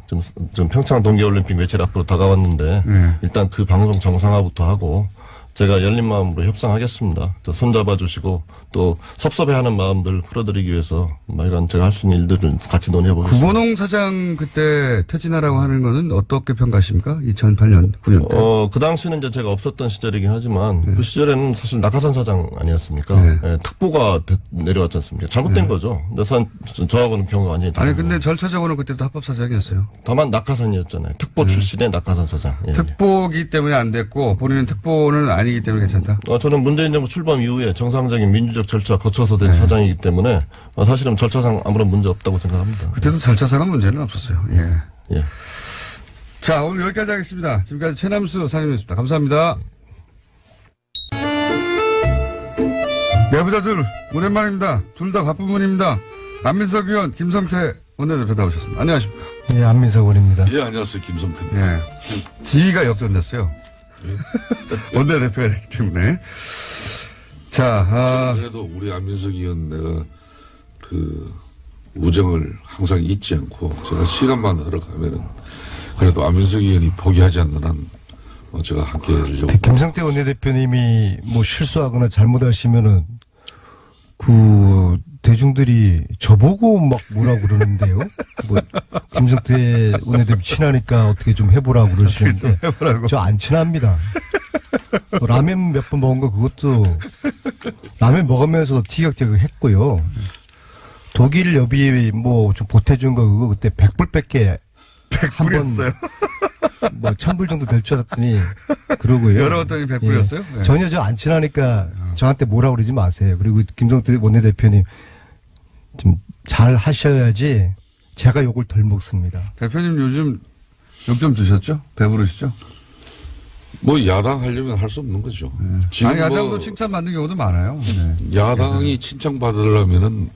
좀 평창 동계올림픽 며칠 앞으로 다가왔는데 네. 일단 그 방송 정상화부터 하고 제가 열린 마음으로 협상하겠습니다. 손잡아 주시고 또 섭섭해하는 마음들 풀어드리기 위해서 이런 제가 할 수 있는 일들을 같이 논의해보겠습니다. 구본홍 사장 그때 퇴진하라고 하는 거는 어떻게 평가하십니까? 2008년, 9년 때. 그 당시는 이제 제가 없었던 시절이긴 하지만 그 시절에는 사실 낙하산 사장 아니었습니까? 네. 예, 특보가 내려왔지 않습니까? 잘못된 거죠. 근데 저하고는 경우가 완전히 다른 아니, 근데 절차적으로는 그때도 합법사장이었어요. 다만 낙하산이었잖아요. 특보 출신의 낙하산 사장. 예. 특보기 때문에 안 됐고, 본인은 특보는 아니기 때문에 괜찮다. 저는 문재인 정부 출범 이후에 정상적인 민주적 절차 거쳐서 된 사장이기 때문에 사실은 절차상 아무런 문제 없다고 생각합니다. 그때도 절차상은 문제는 없었어요. 예. 예. 자, 오늘 여기까지 하겠습니다. 지금까지 최남수 사장님이었습니다. 감사합니다. 내부자들, 오랜만입니다. 둘 다 바쁜 분입니다. 안민석 의원, 김성태 원내대표 나오셨습니다. 안녕하십니까. 예, 안민석 의원입니다. 예, 안녕하세요. 김성태입니다. 예. 지위가 역전됐어요. 원내대표가 됐기 때문에. 자, 그래도 우리 안민석 의원 내가 우정을 항상 잊지 않고 제가 시간만 흘러가면은 그래도 안민석 의원이 포기하지 않는 한 제가 함께 하려고. 김성태 원내대표님이 실수하거나 잘못하시면은 대중들이 저보고 막 뭐라 그러는데요. 김성태 원내대표 친하니까 어떻게 좀 해보라고 그러시는데 저 안 친합니다. 라면 몇 번 먹은 거 그것도 라면 먹으면서도 티격태격 했고요. 독일 여비 좀 보태준 거 그거 그때 100불밖에 100불이었어요. 1000불 정도 될 줄 알았더니 그러고요. 열어봤더니 100불이었어요? 예. 전혀 저 안 친하니까 저한테 뭐라 그러지 마세요. 그리고 김성태 원내대표님 좀 잘 하셔야지 제가 욕을 덜 먹습니다. 대표님 요즘 욕 좀 드셨죠? 배부르시죠? 야당 하려면 할 수 없는 거죠. 지금 아니, 야당도 칭찬받는 경우도 많아요. 네. 야당이 칭찬받으려면은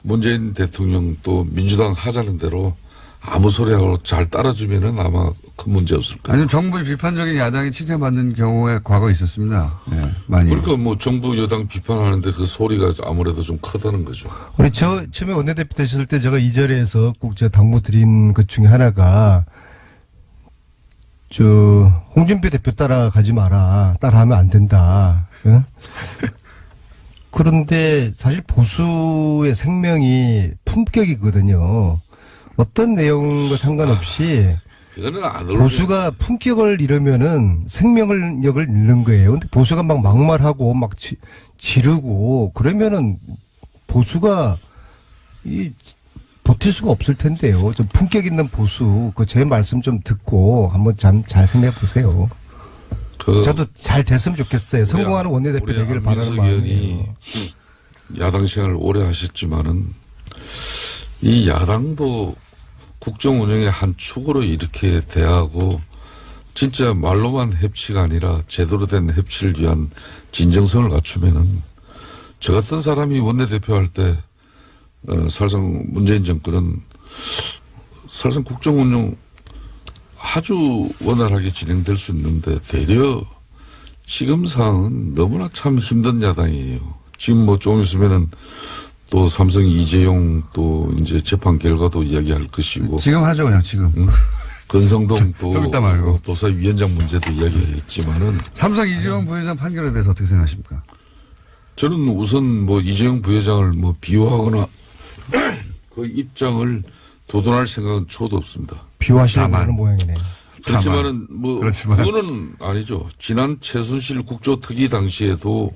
문재인 대통령 또 민주당 하자는 대로 아무 소리하고 잘 따라주면은 아마 큰 문제 없을 거예요. 아니면 정부의 비판적인 야당이 칭찬받는 경우에 과거 있었습니다. 네, 많이. 그러니까 정부 여당 비판하는데 그 소리가 아무래도 좀 크다는 거죠. 우리 처음에 원내대표 되셨을 때 제가 이 자리에서 꼭 제가 당부 드린 것 중에 하나가 홍준표 대표 따라가지 마라. 따라하면 안 된다. 응? 그런데 사실 보수의 생명이 품격이거든요. 어떤 내용과 상관없이 그거는 안 어울려. 보수가 품격을 잃으면은 생명력을 잃는 거예요. 근데 보수가 막 막말하고 막 지르고 그러면은 보수가 버틸 수가 없을 텐데요. 좀 품격 있는 보수, 제 말씀 좀 듣고 한번 잘 생각해 보세요. 저도 잘 됐으면 좋겠어요. 성공하는 원내대표 되기를 바라는 마음이에요. 야당 생활을 오래 하셨지만은 이 야당도 국정 운영의 한 축으로 이렇게 대하고 진짜 말로만 협치가 아니라 제대로 된 협치를 위한 진정성을 갖추면은 저 같은 사람이 원내대표 할 때 사실상 문재인 정권은 사실상 국정 운영 아주 원활하게 진행될 수 있는데 되려 지금 상황은 너무나 참 힘든 야당이에요. 지금 조금 있으면은 또 삼성 이재용 또 이제 재판 결과도 이야기할 것이고. 지금 하죠, 그냥 지금. 건성동 또 좀 이따 말고. 도사위원장 문제도 이야기했지만은. 삼성 이재용 부회장 판결에 대해서 어떻게 생각하십니까? 저는 우선 이재용 부회장을 비호하거나 그 입장을 도전할 생각은 초도 없습니다. 비화시는 다만. 모양이네요. 그렇지만은 뭐 그렇지만. 그거는 아니죠. 지난 최순실 국조특위 당시에도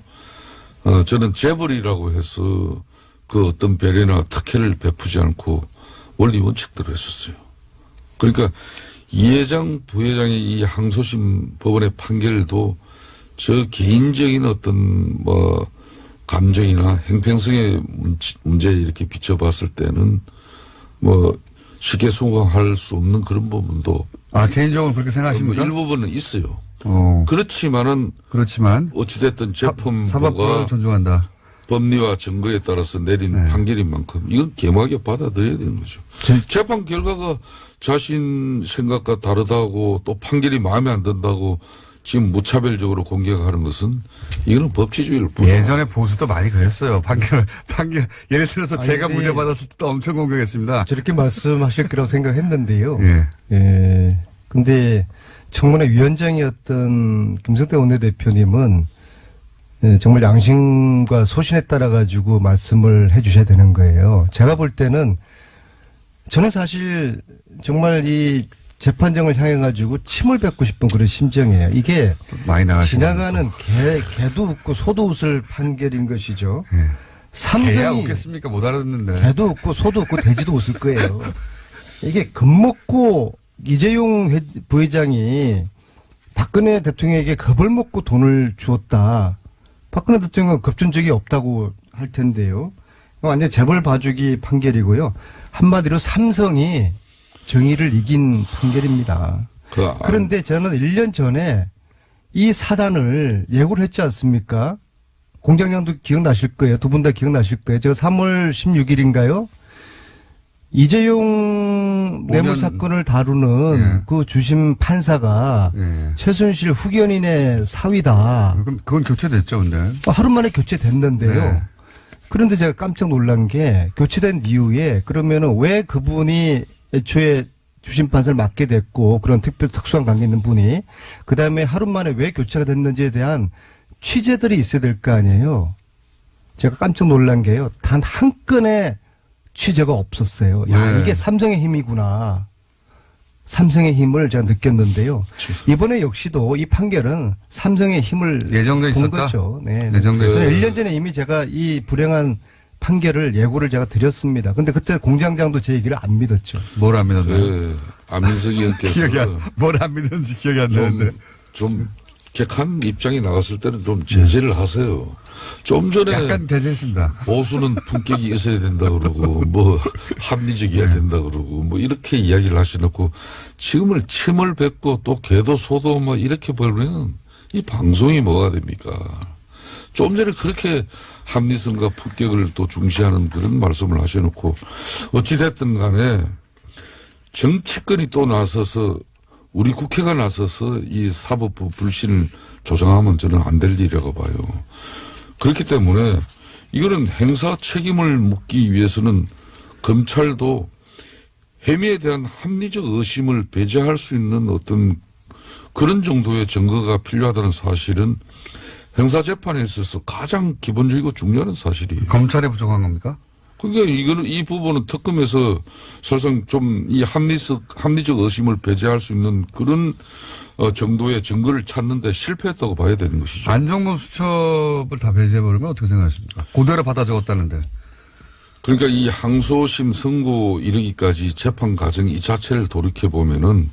저는 재벌이라고 해서 그 어떤 배려나 특혜를 베푸지 않고 원리 원칙대로 했었어요. 그러니까 이 회장 부회장의 이 항소심 법원의 판결도 저 개인적인 어떤 뭐 감정이나 행평성의 문제에 이렇게 비춰봤을 때는 뭐 쉽게 수긍할 수 없는 그런 부분도 개인적으로 그렇게 생각하십니까? 일부분은 있어요. 그렇지만 어찌됐든 사법부를 재판부가 존중한다. 법리와 증거에 따라서 내린 판결인 만큼 이건 겸하게 받아들여야 되는 거죠. 재판 결과가 자신 생각과 다르다고 또 판결이 마음에 안 든다고 지금 무차별적으로 공격하는 것은 이거는 법치주의를 예전에 보수도 많이 그랬어요. 판결 예를 들어서 제가 근데 무죄 받았을 때도 엄청 공격했습니다. 저렇게 말씀하실 거라고 생각했는데요. 예. 예. 근데 청문회 위원장이었던 김성태 원내대표님은 정말 양심과 소신에 따라 가지고 말씀을 해 주셔야 되는 거예요. 제가 볼 때는 저는 사실 정말 이 재판정을 향해 가지고 침을 뱉고 싶은 그런 심정이에요. 이게 많이 지나가는 개도 웃고 소도 웃을 판결인 것이죠. 개야 삼성이 웃겠습니까? 못 알아듣는데. 개도 웃고 소도 웃고 돼지도 웃을 거예요. 이게 겁먹고 이재용 부회장이 박근혜 대통령에게 겁을 먹고 돈을 주었다. 박근혜 대통령은 겁준 적이 없다고 할 텐데요. 완전 재벌 봐주기 판결이고요. 한마디로 삼성이 정의를 이긴 판결입니다. 그런데 저는 1년 전에 이 사단을 예고를 했지 않습니까? 공장장도 기억나실 거예요. 두 분 다 기억나실 거예요. 제가 3월 16일인가요? 이재용 뇌물 사건을 다루는 그 주심 판사가 최순실 후견인의 사위다. 그럼 그건 교체됐죠, 근데. 하루 만에 교체됐는데요. 네. 그런데 제가 깜짝 놀란 게 교체된 이후에 그러면은 왜 그분이 애초에 주심 판사를 맡게 됐고 그런 특수한 관계 있는 분이 그다음에 하루 만에 왜 교체가 됐는지에 대한 취재들이 있어야 될 거 아니에요. 제가 깜짝 놀란 게요. 단 한 건의 취재가 없었어요. 야, 이게 삼성의 힘이구나. 삼성의 힘을 제가 느꼈는데요. 이번에 역시도 이 판결은 삼성의 힘을 예정돼 본 있었다? 거죠. 네. 예정돼 그래서 있었다. 1년 전에 이미 제가 이 불행한 판결을 예고를 제가 드렸습니다. 근데 그때 공장장도 제 얘기를 안 믿었죠. 뭘 안 믿었나요? 안민석 의원께서 뭘 안 믿었는지 기억이 안 나는데. 좀 객한 입장이 나갔을 때는 좀 제재를 하세요. 좀 전에 약간 대제했습니다. 보수는 품격이 있어야 된다 그러고 뭐 합리적이어야 된다 그러고 뭐 이렇게 이야기를 하셔놓고 지금을 침을 뱉고 또 개도 소도 뭐 이렇게 벌면 이 방송이 뭐가 됩니까? 좀 전에 그렇게 합리성과 품격을 또 중시하는 그런 말씀을 하셔놓고 어찌됐든 간에 정치권이 또 나서서 우리 국회가 나서서 이 사법부 불신을 조장하면 저는 안 될 일이라고 봐요. 그렇기 때문에 이거는 행사 책임을 묻기 위해서는 검찰도 혐의에 대한 합리적 의심을 배제할 수 있는 어떤 그런 정도의 증거가 필요하다는 사실은 형사재판에 있어서 가장 기본적이고 중요한 사실이에요. 검찰이 부족한 겁니까? 그러니까 이거는 이 부분은 특검에서 사실상 좀 이 합리적 의심을 배제할 수 있는 그런 정도의 증거를 찾는데 실패했다고 봐야 되는 것이죠. 안종범 수첩을 다 배제해버리면 어떻게 생각하십니까? 그대로 받아 적었다는데. 그러니까 이 항소심 선고 이르기까지 재판 과정 이 자체를 돌이켜보면은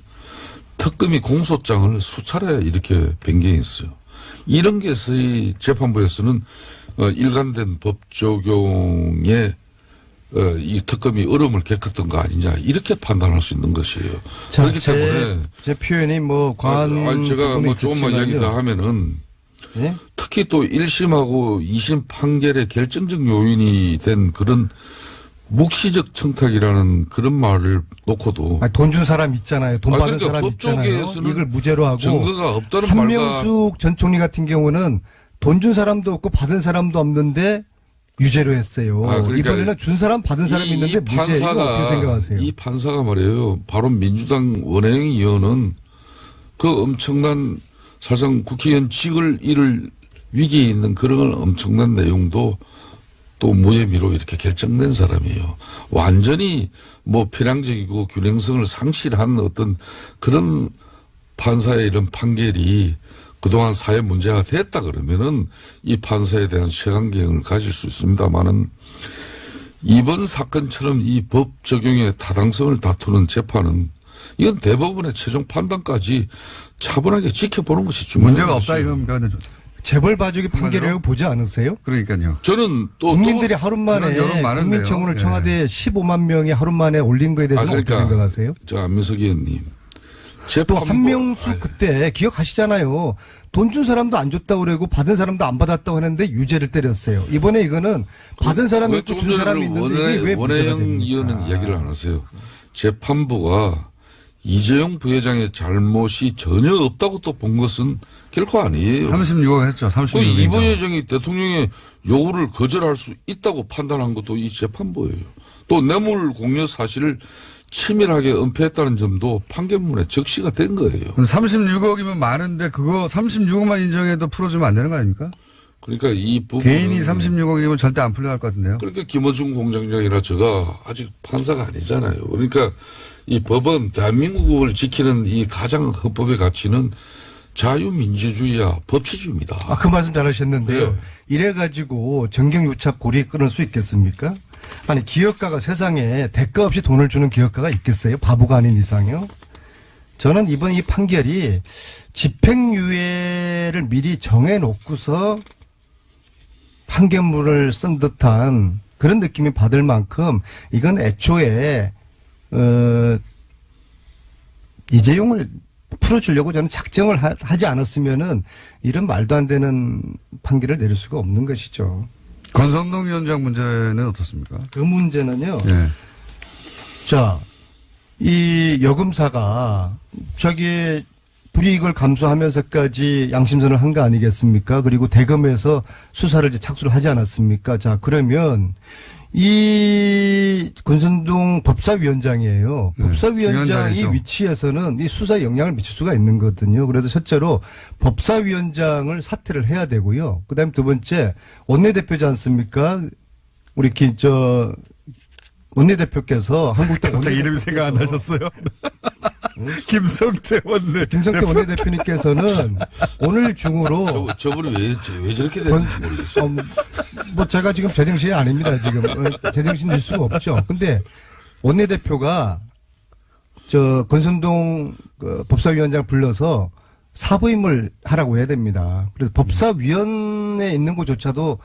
특검이 공소장을 수차례 이렇게 변경했어요. 이런 게 저희 재판부에서는 일관된 법 적용에 이 특검이 얼음을 깨끗한 거 아니냐 이렇게 판단할 수 있는 것이에요. 자, 그렇기 때문에 제 표현이 뭐 과한 제가 뭐 조금만 이야기 더 하면은 예? 특히 또 1심하고 2심 판결의 결정적 요인이 된 그런 묵시적 청탁이라는 그런 말을 놓고도 돈 준 사람 있잖아요. 돈 받은 그러니까 사람 법 있잖아요. 쪽에서는 이걸 무죄로 하고 증거가 없다는 말과 한명숙 전 총리 같은 경우는 돈 준 사람도 없고 받은 사람도 없는데 유죄로 했어요. 그러니까 이번에는 준 사람 받은 사람이 있는데 무죄. 이거 어떻게 생각하세요? 이 판사가 말이에요. 바로 민주당 원혜영 의원은 그 엄청난 사실상 국회의원 직을 잃을 위기에 있는 그런 엄청난 내용도 또 무혐의로 이렇게 결정된 사람이에요. 완전히 뭐 편향적이고 균형성을 상실한 어떤 그런 판사의 이런 판결이 그동안 사회 문제가 됐다 그러면은 이 판사에 대한 시간경을 가질 수 있습니다만은 이번 사건처럼 이 법 적용의 타당성을 다투는 재판은 이건 대법원의 최종 판단까지 차분하게 지켜보는 것이 중요한 문제가 없다 것이에요. 이겁니까? 재벌 봐주기 판결이라고 보지 않으세요? 그러니까요. 저는 또 국민들이 하루 만에 그런 여론 많은데요. 국민청원을 예. 청와대에 15만 명이 하루 만에 올린 거에 대해서 어떻게 생각하세요? 저 안민석 의원님 또 한명수 그때 기억하시잖아요. 돈 준 사람도 안 줬다고 그러고 받은 사람도 안 받았다고 했는데 유죄를 때렸어요. 이번에 이거는 받은 사람이 왜 있고 조금 준 전에 사람이 있는데 이게 왜 문제가 원혜영 됩니까? 의원은 이야기를 안 하세요. 재판부가 이재용 부회장의 잘못이 전혀 없다고 또 본 것은 결코 아니에요. 36억 했죠. 36억. 그 이 부회장이 대통령의 요구를 거절할 수 있다고 판단한 것도 이 재판부예요. 또 뇌물 공여 사실을 치밀하게 은폐했다는 점도 판결문에 적시가 된 거예요. 36억이면 많은데 그거 36억만 인정해도 풀어주면 안 되는 거 아닙니까? 그러니까 이 부분 개인이 36억이면 절대 안 풀려갈 것 같은데요. 그러니까 김어준 공장장이나 제가 아직 판사가 아니잖아요. 그러니까 이 법은 대한민국을 지키는 이 가장 헌법의 가치는 자유민주주의와 법치주의입니다. 그 말씀 잘하셨는데요. 네. 이래가지고 정경유착 고리 끊을 수 있겠습니까? 아니 기업가가 세상에 대가 없이 돈을 주는 기업가가 있겠어요? 바보가 아닌 이상요. 저는 이번 이 판결이 집행유예를 미리 정해놓고서 판결문을 쓴 듯한 그런 느낌이 받을 만큼 이건 애초에 이재용을 풀어주려고 저는 작정을 하지 않았으면은 이런 말도 안 되는 판결을 내릴 수가 없는 것이죠. 권성동 위원장 문제는 어떻습니까? 그 문제는요. 예. 자, 이 여금사가 자기 불이익을 감수하면서까지 양심선을 한 거 아니겠습니까? 그리고 대검에서 수사를 이제 착수를 하지 않았습니까? 자, 그러면 이 권선동 법사위원장이에요. 네, 법사위원장 중요한 이 자리죠. 위치에서는 이 수사에 영향을 미칠 수가 있는 거거든요. 그래서 첫째로 법사위원장을 사퇴를 해야 되고요. 그다음에 두 번째 원내대표지 않습니까? 우리 원내대표께서 한국당 갑자기 이름이 생각 안 나셨어요? 김성태 원내. 김성태 원내대표님께서는 오늘 중으로 저분이 왜 저렇게 됐는지 모르겠어요. 뭐 제가 지금 제정신이 아닙니다. 지금 제정신일 수가 없죠. 근데 원내대표가 저 권선동 법사위원장 불러서 사부임을 하라고 해야 됩니다. 그래서 법사위원회에 있는 것조차도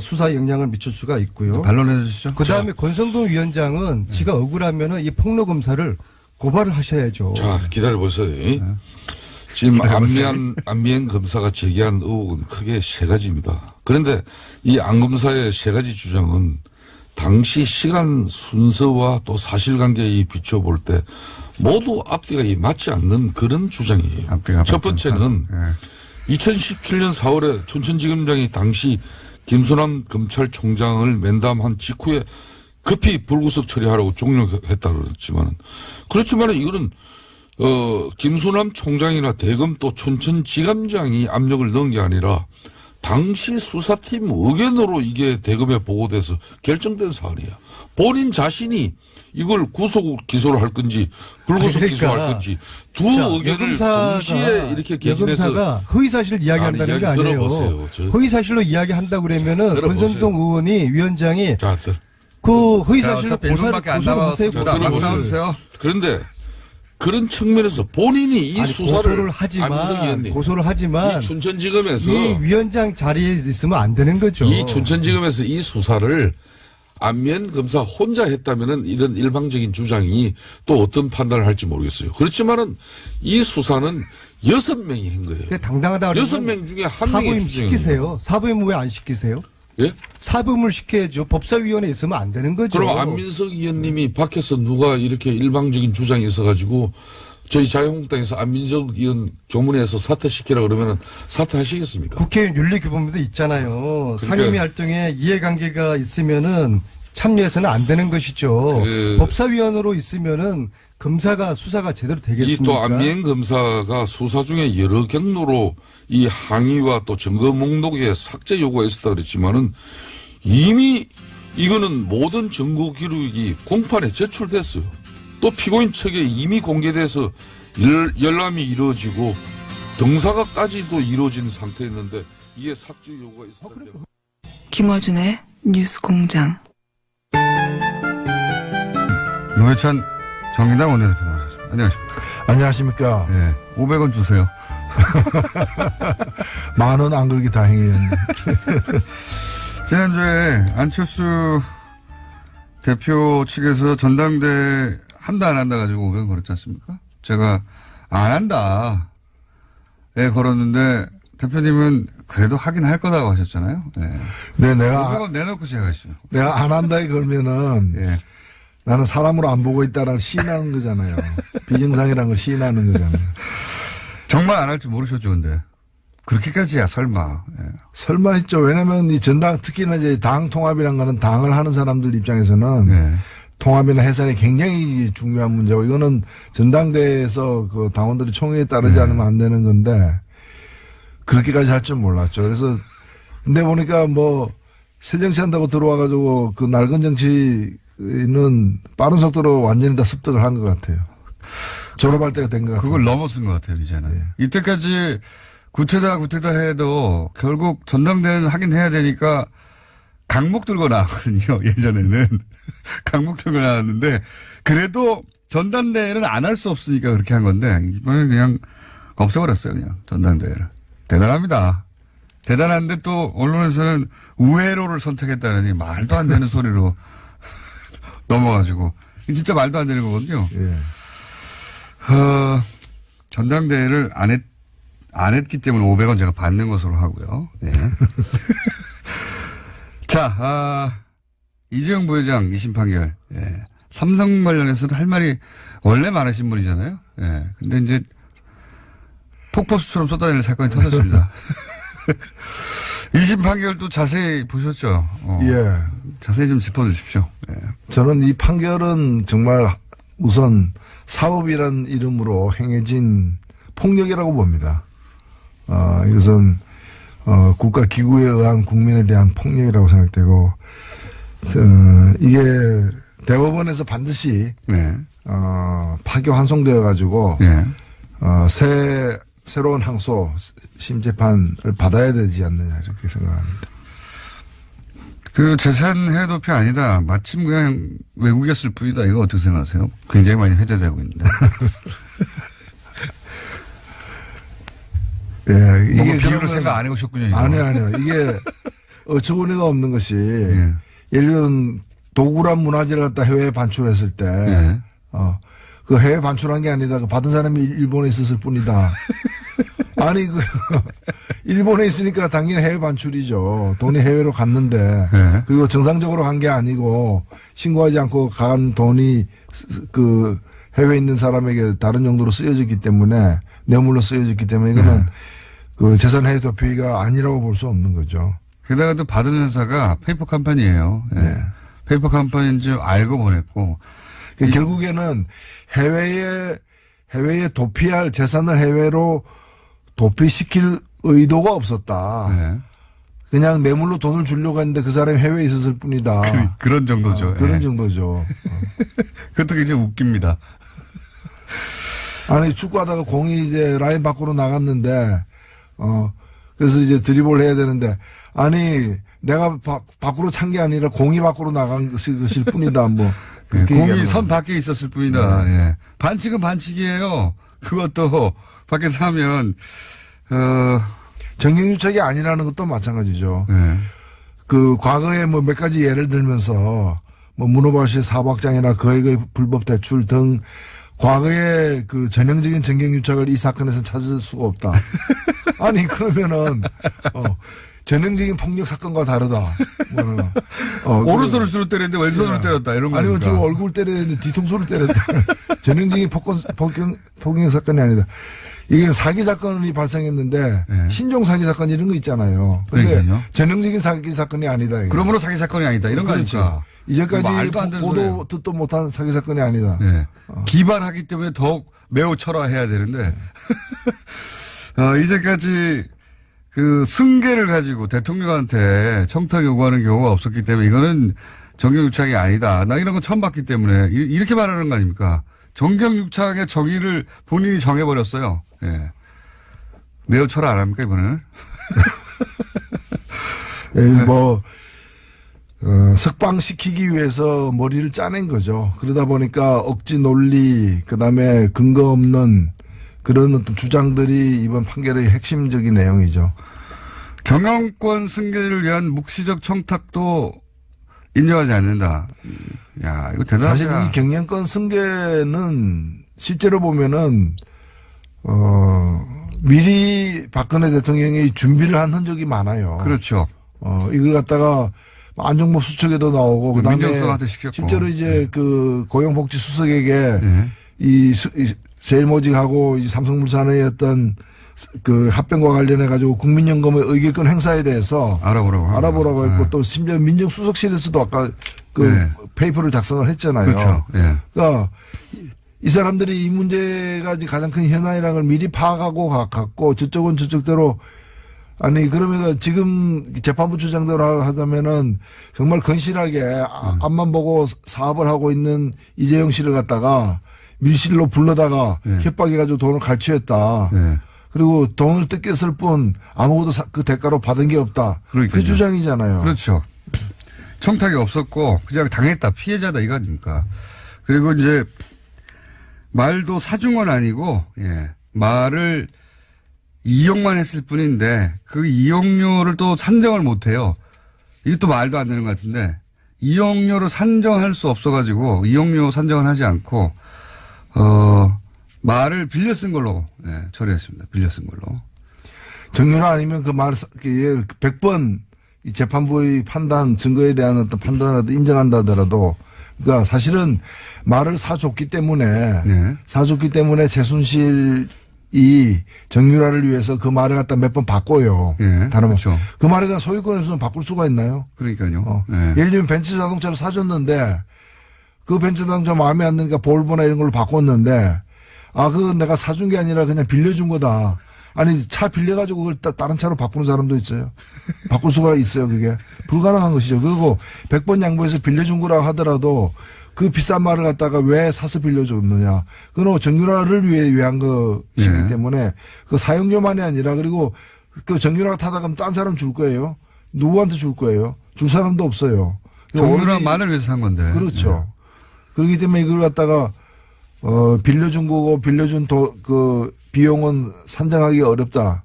수사에 영향을 미칠 수가 있고요. 반론해 주시죠. 그다음에 권성동 위원장은 지가 억울하면은 이 폭로검사를 고발을 하셔야죠. 자, 기다려보세요. 지금 안미안 검사가 제기한 의혹은 크게 세 가지입니다. 그런데 이 안 검사의 세 가지 주장은 당시 시간 순서와 또 사실관계에 비춰볼 때 모두 앞뒤가 맞지 않는 그런 주장이에요. 첫 번째는 2017년 4월에 춘천지검장이 당시 김순남 검찰총장을 면담한 직후에 급히 불구속 처리하라고 종료했다 그렇지만 이거는 김순남 총장이나 대검 또 춘천지검장이 압력을 넣은 게 아니라 당시 수사팀 의견으로 이게 대검에 보고돼서 결정된 사안이야. 본인 자신이 이걸 구속 기소를 할 건지 불구속 기소할 건지 두 의견을 동시에 이렇게 개진해서 여검사가 허위사실을 이야기한다는 게 아니에요. 들어보세요. 허위사실로 이야기한다고 그러면은 권선동 의원이 위원장이 그 허위사실로 고소를 하세요. 들어보세요. 그런데 그런 측면에서 본인이 이 수사를 고소를 하지만 이 춘천지검에서 이 위원장 자리에 있으면 안 되는 거죠. 이 춘천지검에서 이 수사를 안미안 검사 혼자 했다면은 이런 일방적인 주장이 또 어떤 판단을 할지 모르겠어요. 그렇지만은 이 수사는 6명이 한 거예요. 당당하다. 6명 중에 한 명이 사부임 시키세요. 사부임 왜 안 시키세요? 예? 사부임을 시켜야죠. 법사위원회에 있으면 안 되는 거죠. 그럼 안민석 의원님이 밖에서 누가 이렇게 일방적인 주장이 있어가지고 저희 자유한국당에서 안민석 의원 교문에서 사퇴시키라 그러면은 사퇴하시겠습니까? 국회의원 윤리규범도 있잖아요. 상임위 활동에 이해관계가 있으면은 참여해서는 안 되는 것이죠. 법사위원으로 있으면은 검사가 수사가 제대로 되겠습니까? 이 또 안미안 검사가 수사 중에 여러 경로로 이 항의와 또 증거 목록에 삭제 요구가 있었다 그랬지만은 이미 이거는 모든 증거 기록이 공판에 제출됐어요. 또 피고인 측에 이미 공개돼서 열람이 이루어지고 등사가까지도 이루어진 상태였는데 이게 삭제 요구가 있었다는 김어준의 뉴스공장. 노회찬 정의당 원내대표 나오셨습니다. 안녕하십니까. 안녕하십니까. 예. 500원 주세요. 10,000원 안 걸기 다행이에요. 지난주에 안철수 대표 측에서 전당대 한다 안 한다 가지고 500원 걸었지 않습니까? 제가 안 한다. 에 걸었는데 대표님은 그래도 하긴 할 거다고 하셨잖아요. 예. 네, 내가 500원 내놓고 시작하시죠. 내가 안 한다에 걸면은 예. 나는 사람으로 안 보고 있다는 걸 시인하는 거잖아요. 비정상이라는 걸 시인하는 거잖아요. 정말 안 할 줄 모르셨죠, 근데. 그렇게까지야, 설마. 예. 설마 했죠. 왜냐면 이 전당, 특히나 이제 당 통합이라는 거는 당을 하는 사람들 입장에서는 예. 통합이나 해산이 굉장히 중요한 문제고 이거는 전당대회에서 그 당원들이 총회에 따르지 않으면 안 되는 건데 그렇게까지 할 줄 몰랐죠. 그래서 근데 보니까 뭐 새정치 한다고 들어와가지고 그 낡은 정치는 빠른 속도로 완전히 다 습득을 한 것 같아요. 졸업할 때가 된 것 같아요. 그걸 넘어선 것 같아요, 이제는. 이때까지 구태다 해도 결국 전당대회는 하긴 해야 되니까 강목 들고 나왔거든요, 예전에는. 강목 들고 나왔는데, 그래도 전당대회는 안 할 수 없으니까 그렇게 한 건데, 이번에 그냥 없애버렸어요, 그냥, 전당대회를. 대단합니다. 대단한데 또, 언론에서는 우회로를 선택했다느니 말도 안 되는 소리로 넘어가지고. 진짜 말도 안 되는 거거든요. 예. 전당대회를 안 했기 때문에 500원 제가 받는 것으로 하고요. 네. 자, 이재용 부회장 2심 판결. 예. 삼성 관련해서도 할 말이 원래 많으신 분이잖아요. 예. 근데 이제 폭포수처럼 쏟아내는 사건이 터졌습니다. 2심 판결도 자세히 보셨죠? 예. 자세히 좀 짚어주십시오. 예. 저는 이 판결은 정말 우선 사법이란 이름으로 행해진 폭력이라고 봅니다. 이것은 국가 기구에 의한 국민에 대한 폭력이라고 생각되고 이게 대법원에서 반드시 네. 파기 환송되어 가지고 네. 새로운 항소 심재판을 받아야 되지 않느냐 이렇게 생각합니다. 그 재산 해도표 아니다. 마침 그냥 외국이었을 뿐이다. 이거 어떻게 생각하세요? 굉장히 많이 회자되고 있는데. 예, 이게 비율을 생각 안 해보셨군요. 이거. 아니요. 이게 어처구니가 없는 것이 예. 예를 들면 도구란 문화재를 갖다 해외에 반출했을 때 예. 그 해외 반출한 게 아니다. 그 받은 사람이 일본에 있었을 뿐이다. 아니 일본에 있으니까 당연히 해외 반출이죠. 돈이 해외로 갔는데 예. 그리고 정상적으로 간 게 아니고 신고하지 않고 간 돈이 그 해외에 있는 사람에게 다른 용도로 쓰여졌기 때문에 뇌물로 쓰여졌기 때문에 이거는 그 재산 해외 도피가 아니라고 볼 수 없는 거죠. 게다가 또 받은 회사가 페이퍼 컴퍼니예요. 예. 네. 페이퍼 컴퍼니인 줄 알고 보냈고. 결국에는 해외에 도피할 재산을 해외로 도피시킬 의도가 없었다. 네. 그냥 뇌물로 돈을 주려고 했는데 그 사람이 해외에 있었을 뿐이다. 그런 정도죠. 그런 예. 정도죠. 그것도 굉장히 웃깁니다. 아니 축구하다가 공이 이제 라인 밖으로 나갔는데 그래서 이제 드리블 해야 되는데 아니 내가 밖으로 찬 게 아니라 공이 밖으로 나간 것일 뿐이다. 뭐 예, 공이 선 밖에 있었을 뿐이다. 네. 예. 반칙은 반칙이에요. 그것도 밖에서 하면 정경유착이 아니라는 것도 마찬가지죠. 예. 그 과거에 뭐 몇 가지 예를 들면서 뭐 문호발씨 사박장이나 거액의 불법 대출 등 과거에 그 전형적인 정경유착을 이 사건에서 찾을 수가 없다. 아니 그러면은 전형적인 폭력 사건과 다르다. 오른손을 수로 때렸는데 왼손으로 때렸다 이런 거 아니면 아닙니까? 지금 얼굴 때렸는데 뒤통수를 때렸다. 전형적인 폭력 사건이 아니다. 이게 사기 사건이 발생했는데 네. 신종 사기 사건 이런 거 있잖아요. 근데 그러니까요. 전형적인 사기 사건이 아니다. 이게. 그러므로 사기 사건이 아니다 이런 거 그렇죠. 아닙니까? 이제까지 말도 안 되는 보도 소리예요. 듣도 못한 사기 사건이 아니다. 네. 기발하기 때문에 더욱 매우 철화해야 되는데 이제까지 그 승계를 가지고 대통령한테 청탁 요구하는 경우가 없었기 때문에 이거는 정경유착이 아니다. 나 이런 거 처음 봤기 때문에 이렇게 말하는 거 아닙니까? 정경유착의 정의를 본인이 정해버렸어요. 예. 매우 철회 안 합니까, 이번에는? 석방시키기 위해서 머리를 짜낸 거죠. 그러다 보니까 억지 논리, 그 다음에 근거 없는 그런 어떤 주장들이 이번 판결의 핵심적인 내용이죠. 경영권 승계를 위한 묵시적 청탁도 인정하지 않는다. 야, 이거 대단하다. 사실 이 경영권 승계는 실제로 보면은, 미리 박근혜 대통령이 준비를 한 흔적이 많아요. 그렇죠. 이걸 갖다가 안종범 수석에도 나오고, 그 다음에 민정수석한테 시켰고. 실제로 이제 네. 그 고용복지수석에게 네. 이 제일모직하고 이 삼성물산의 어떤 그 합병과 관련해 가지고 국민연금의 의결권 행사에 대해서 알아보라고 했고 네. 또 심지어 민정수석실에서도 아까 그 네. 페이퍼를 작성을 했잖아요. 그렇죠. 예. 그러니까 이 사람들이 이 문제가 이제 가장 큰 현안이라는 걸 미리 파악하고 갔고 저쪽은 저쪽대로 아니 그러면 지금 재판부 주장대로 하자면은 정말 건실하게 앞만 보고 사업을 하고 있는 이재용 씨를 갖다가 밀실로 불러다가 네. 협박해가지고 돈을 갈취했다. 예. 그리고 돈을 뜯겼을 뿐 아무것도 그 대가로 받은 게 없다. 그러니까요. 그 주장이잖아요. 그렇죠. 청탁이 없었고 그냥 당했다. 피해자다 이거 아닙니까? 그리고 이제 말도 사중은 아니고 예. 말을 이용만 했을 뿐인데 그 이용료를 또 산정을 못해요. 이게 또 말도 안 되는 것 같은데 이용료를 산정할 수 없어가지고 이용료 산정을 하지 않고 말을 빌려 쓴 걸로 예, 처리했습니다. 빌려 쓴 걸로. 정유라 아니면 그 말을 100번 이 재판부의 판단 증거에 대한 어떤 판단을 인정한다 하더라도 그러니까 사실은 말을 사줬기 때문에 네. 최순실이 정유라를 위해서 그 말을 갖다 몇 번 바꿔요. 예, 다른 그렇죠. 그 말에 대한 소유권을 없으면 바꿀 수가 있나요? 그러니까요. 예. 예를 들면 벤츠 자동차를 사줬는데 그 벤츠 자동차 마음에 안 드니까 볼보나 이런 걸로 바꿨는데 그거 내가 사준 게 아니라 그냥 빌려준 거다. 아니 차 빌려가지고 그걸 다른 차로 바꾸는 사람도 있어요. 바꿀 수가 있어요. 그게 불가능한 것이죠. 그리고 100번 양보해서 빌려준 거라고 하더라도 그 비싼 말을 갖다가 왜 사서 빌려줬느냐. 그건 정유라를 위한 것이기 네. 때문에 그 사용료만이 아니라 그리고 그 정유라가 타다 가면 딴 사람 줄 거예요. 누구한테 줄 거예요. 줄 사람도 없어요. 정유라만을 위해서 산 건데. 그렇죠. 그렇기 때문에 이걸 갖다가 빌려준 거고 빌려준 그 비용은 산정하기 어렵다.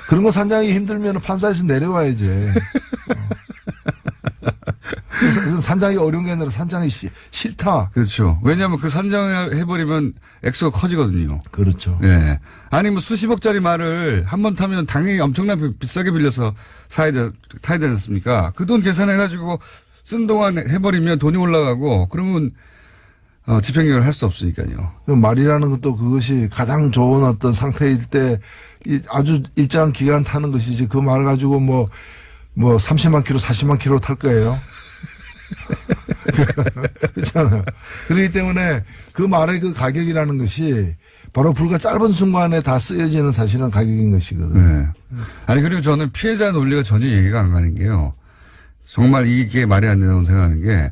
그런 거 산정하기 힘들면 판사에서 내려와야지. 그래서 산정하기 어려운 게 아니라 산정하기 싫다. 그렇죠. 왜냐하면 그 산정해버리면 액수가 커지거든요. 그렇죠. 예. 아니 뭐 수십억짜리 말을 한 번 타면 당연히 엄청나게 비싸게 빌려서 타야 되지 않습니까? 그 돈 계산해가지고 쓴 동안 해버리면 돈이 올라가고 그러면 집행유예를 할 수 없으니까요. 말이라는 것도 그것이 가장 좋은 어떤 상태일 때 아주 일정한 기간 타는 것이지 그 말 가지고 뭐 30만 킬로, 40만 킬로 탈 거예요. 그렇잖아요. 그렇기 때문에 그 말의 그 가격이라는 것이 바로 불과 짧은 순간에 다 쓰여지는 사실은 가격인 것이거든요. 네. 아니 그리고 저는 피해자 논리가 전혀 얘기가 안 가는 게요. 정말 이게 말이 안 된다고 생각하는 게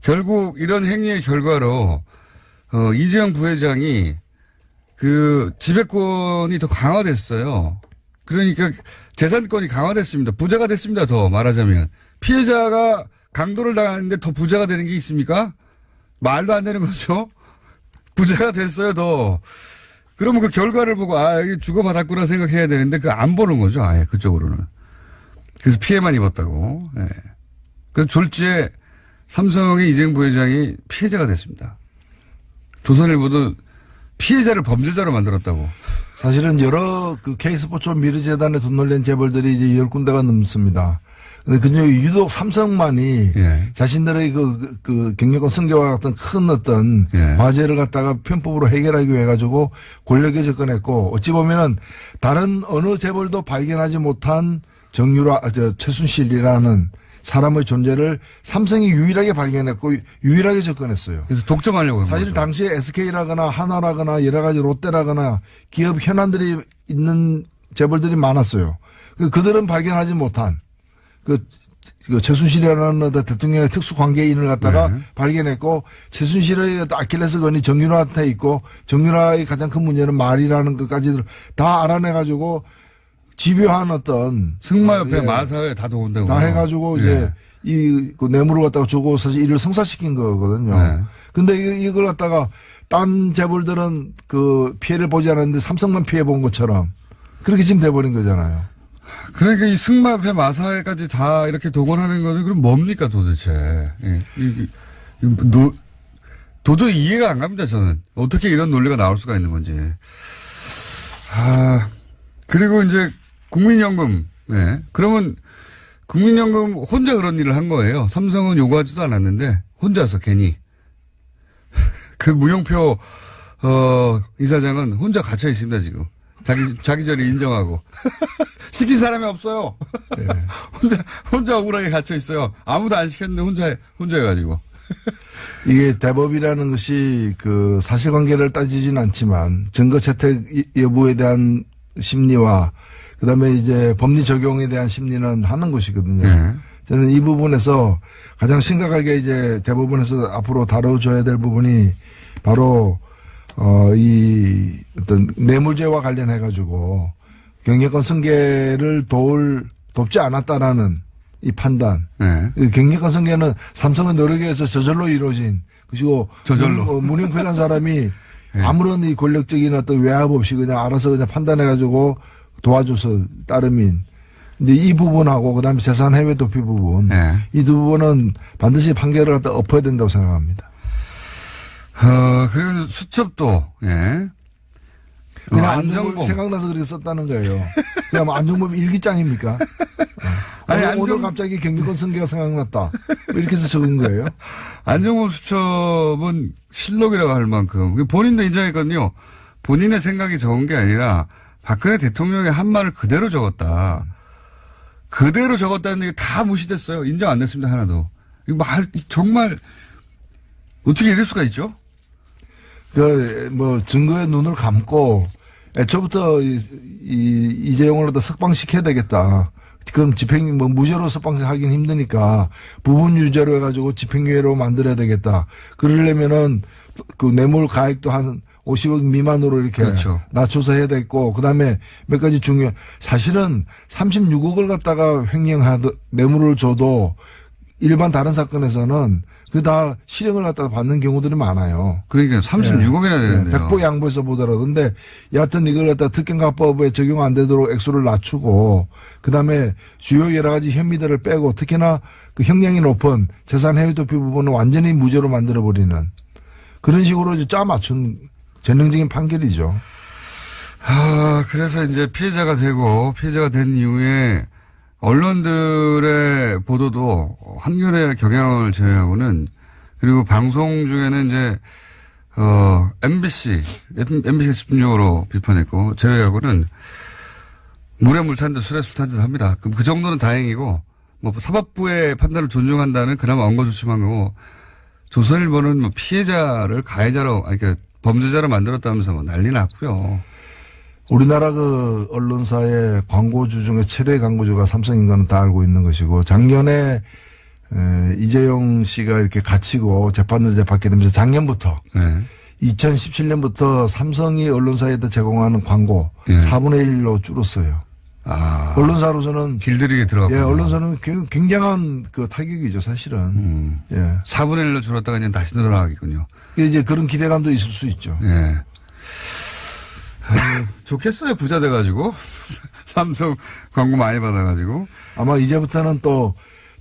결국 이런 행위의 결과로 이재용 부회장이 그 지배권이 더 강화됐어요. 그러니까 재산권이 강화됐습니다. 부자가 됐습니다. 더 말하자면 피해자가 강도를 당하는데 더 부자가 되는 게 있습니까? 말도 안 되는 거죠. 부자가 됐어요. 더. 그러면 그 결과를 보고 이게 주고받았구나 생각해야 되는데 그 안 보는 거죠. 아예 그쪽으로는. 그래서 피해만 입었다고. 예. 그래서 졸지에 삼성의 이재용 부회장이 피해자가 됐습니다. 조선일보도 피해자를 범죄자로 만들었다고. 사실은 여러 그 K스포츠 미르재단에 돈 놀린 재벌들이 이제 10군데가 넘습니다. 근데 그중에 유독 삼성만이 예. 자신들의 그 경영권 승계와 같은 큰 어떤 예. 과제를 갖다가 편법으로 해결하기 위해 가지고 권력에 접근했고 어찌 보면은 다른 어느 재벌도 발견하지 못한 최순실이라는 사람의 존재를 삼성이 유일하게 발견했고 유일하게 접근했어요. 그래서 독점하려고 한 사실 거죠. 당시에 SK라거나 하나라거나 여러 가지 롯데라거나 기업 현안들이 있는 재벌들이 많았어요. 그들은 발견하지 못한 그 최순실이라는 대통령의 특수 관계인을 갖다가 네. 발견했고 최순실의 아킬레스건이 정윤화한테 있고 정윤화의 가장 큰 문제는 말이라는 것까지를 다 알아내가지고 집요한 어떤 승마협회 예, 마사회 다 도운다고. 다 해가지고 이제 그 뇌물을 갖다가 주고 사실 이를 성사시킨 거거든요. 네. 근데 이걸 갖다가 딴 재벌들은 그 피해를 보지 않았는데 삼성만 피해 본 것처럼 그렇게 지금 돼버린 거잖아요. 그러니까 이 승마협회 마사회까지 다 이렇게 동원하는 거는 그럼 뭡니까 도대체. 예. 도저히 이해가 안 갑니다, 저는. 어떻게 이런 논리가 나올 수가 있는 건지. 그리고 이제 국민연금. 네. 그러면 국민연금 혼자 그런 일을 한 거예요. 삼성은 요구하지도 않았는데 혼자서 괜히. 그 무용표 이사장은 혼자 갇혀 있습니다, 지금. 자기 전에 인정하고. 시킨 사람이 없어요. 네. 혼자 억울하게 갇혀 있어요. 아무도 안 시켰는데 혼자 해가지고. 이게 대법이라는 것이 그 사실관계를 따지진 않지만 증거 채택 여부에 대한 심리와 그다음에 이제 법리 적용에 대한 심리는 하는 것이거든요. 네. 저는 이 부분에서 가장 심각하게 이제 대법원에서 앞으로 다뤄줘야 될 부분이 바로 이 어떤 뇌물죄와 관련해 가지고 경영권 승계를 돕지 않았다라는 이 판단. 네. 이 경영권 승계는 삼성의 노력에 의해서 저절로 이루어진 그리고 저절로. 문영표라는 사람이 네. 아무런 이 권력적인 어떤 외압 없이 그냥 알아서 그냥 판단해 가지고 도와줘서 따름인. 근데 이 부분하고 그다음에 재산 해외 도피 부분 네. 이 두 부분은 반드시 판결을 갖다 엎어야 된다고 생각합니다. 그리고 수첩도, 예. 그냥 안정범. 안정범 생각나서 그렇게 썼다는 거예요. 그냥 뭐 안정범 일기장입니까? 아니, 오늘 갑자기 경기권 승계가 생각났다. 이렇게 해서 적은 거예요. 안정범 수첩은 실록이라고 할 만큼 본인도 인정했거든요. 본인의 생각이 적은 게 아니라 박근혜 대통령의 한 말을 그대로 적었다. 그대로 적었다는 게 다 무시됐어요. 인정 안 됐습니다. 하나도. 이거 정말 어떻게 이럴 수가 있죠? 뭐 증거에 눈을 감고 애초부터 이재용을 다 석방시켜야 되겠다. 그럼 무죄로 석방하긴 힘드니까 부분 유죄로 해가지고 집행유예로 만들어야 되겠다. 그러려면은 그 뇌물 가액도 한 50억 미만으로 이렇게 그렇죠. 낮춰서 해야 되겠고 그다음에 몇 가지 사실은 36억을 갖다가 뇌물을 줘도 일반 다른 사건에서는 그 다 실형을 갖다가 받는 경우들이 많아요. 그러니까 36억이나 되는데요. 백보 양보해서 보더라도. 근데 여하튼 이걸 갖다 특경가법에 적용 안 되도록 액수를 낮추고 그다음에 주요 여러 가지 혐의들을 빼고 특히나 그 형량이 높은 재산 해외 도피 부분은 완전히 무죄로 만들어버리는 그런 식으로 짜 맞춘 전형적인 판결이죠. 그래서 이제 피해자가 된 이후에 언론들의 보도도 한겨레 경향을 제외하고는 그리고 방송 중에는 이제 MBC가 집중적으로 비판했고 제외하고는 물에 물 탄 듯 술에 술 탄 듯 합니다. 그 정도는 다행이고 뭐 사법부의 판단을 존중한다는 그나마 엉거주춤한 거고 조선일보는 뭐 피해자를 가해자로 그러니까 범죄자로 만들었다면서 뭐 난리 났고요. 우리나라 그 언론사의 광고주 중에 최대 광고주가 삼성인 거는 다 알고 있는 것이고 작년에 이재용 씨가 이렇게 갇히고 재판을 이제 받게 되면서 작년부터 2017년부터 삼성이 언론사에다 제공하는 광고 4분의 1로 줄었어요. 언론사로서는 길들이게 들어갔고. 예, 언론사는 굉장한 그 타격이죠, 사실은. 예. 4분의 1로 줄었다가 그냥 다시 늘어나가겠군요. 이제 그런 기대감도 있을 수 있죠. 예. 좋겠어요, 부자 돼가지고. 삼성 광고 많이 받아가지고. 아마 이제부터는 또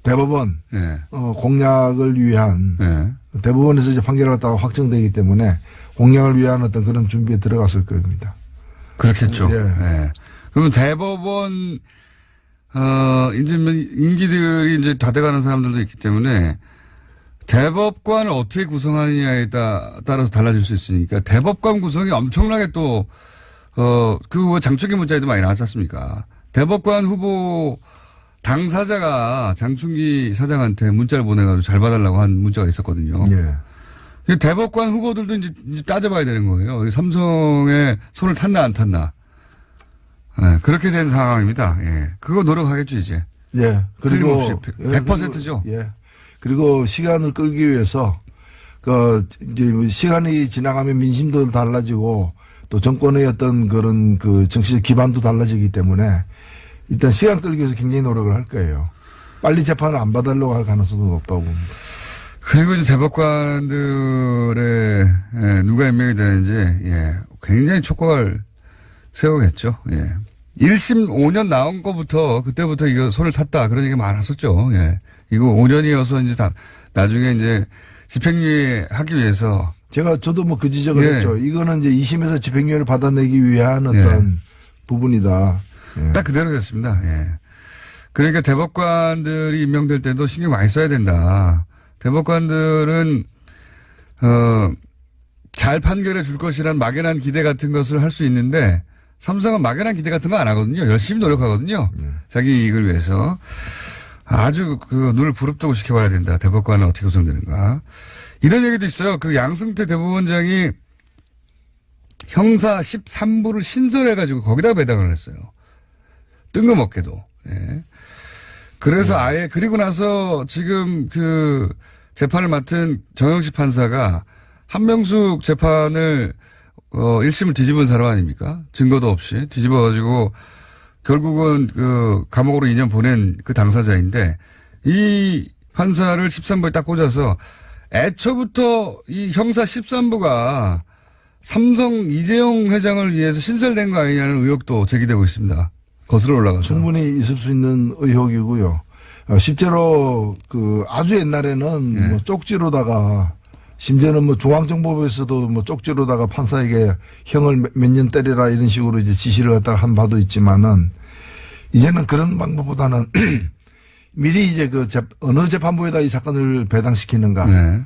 대법원, 공약을 위한, 대법원에서 이제 판결을 갖다가 확정되기 때문에 공약을 위한 어떤 그런 준비에 들어갔을 겁니다. 그렇겠죠. 예. 그러면 대법원, 이제 임기들이 이제 다 돼가는 사람들도 있기 때문에 대법관을 어떻게 구성하느냐에 따라서 달라질 수 있으니까 대법관 구성이 엄청나게 또, 그 장충기 문자에도 많이 나왔지 않습니까? 대법관 후보 당사자가 장충기 사장한테 문자를 보내가지고 잘 봐달라고 한 문자가 있었거든요. 예. 대법관 후보들도 이제 따져봐야 되는 거예요. 삼성에 손을 탔나 안 탔나. 네, 그렇게 된 상황입니다. 예. 그거 노력하겠죠, 이제. 예. 그리고 틀림없이 100%죠. 예. 그리고 시간을 끌기 위해서 이제 시간이 지나가면 민심도 달라지고 또 정권의 어떤 그런 그 정치적 기반도 달라지기 때문에 일단 시간 끌기 위해서 굉장히 노력을 할 거예요. 빨리 재판을 안 받으려고 할 가능성도 높다고 봅니다. 그리고 이제 대법관들의 누가 임명이 되는지 굉장히 촉각을 세우겠죠. 예. 1심 5년 나온 거부터 그때부터 이거 손을 탔다 그런 얘기 많았었죠. 예. 이거 5년이어서 이제 나중에 이제 집행유예 하기 위해서 저도 뭐 그 지적을 했죠. 이거는 이제 2심에서 집행유예를 받아내기 위한 어떤 부분이다. 예. 딱 그대로 됐습니다. 예. 그러니까 대법관들이 임명될 때도 신경 많이 써야 된다. 대법관들은 잘 판결해 줄 것이란 막연한 기대 같은 것을 할 수 있는데 삼성은 막연한 기대 같은 거 안 하거든요. 열심히 노력하거든요. 자기 이익을 위해서. 아주 눈을 부릅뜨고 지켜봐야 된다. 대법관은 어떻게 구성되는가. 이런 얘기도 있어요. 그 양승태 대법원장이 형사 13부를 신설해가지고 거기다 배당을 했어요. 뜬금없게도. 예. 그래서 아예 그리고 나서 지금 그 재판을 맡은 정영식 판사가 한명숙 재판을 1심을 뒤집은 사람 아닙니까? 증거도 없이 뒤집어가지고 결국은 그 감옥으로 2년 보낸 그 당사자인데 이 판사를 13부에 딱 꽂아서 애초부터 이 형사 13부가 삼성 이재용 회장을 위해서 신설된 거 아니냐는 의혹도 제기되고 있습니다. 거슬러 올라가서. 충분히 있을 수 있는 의혹이고요. 실제로 아주 옛날에는 뭐 쪽지로다가 심지어는 뭐 중앙정보부에서도 뭐 쪽지로다가 판사에게 형을 몇 년 때리라 이런 식으로 이제 지시를 갖다가 한 바도 있지만은 이제는 그런 방법보다는 미리 이제 어느 재판부에다 이 사건을 배당시키는가에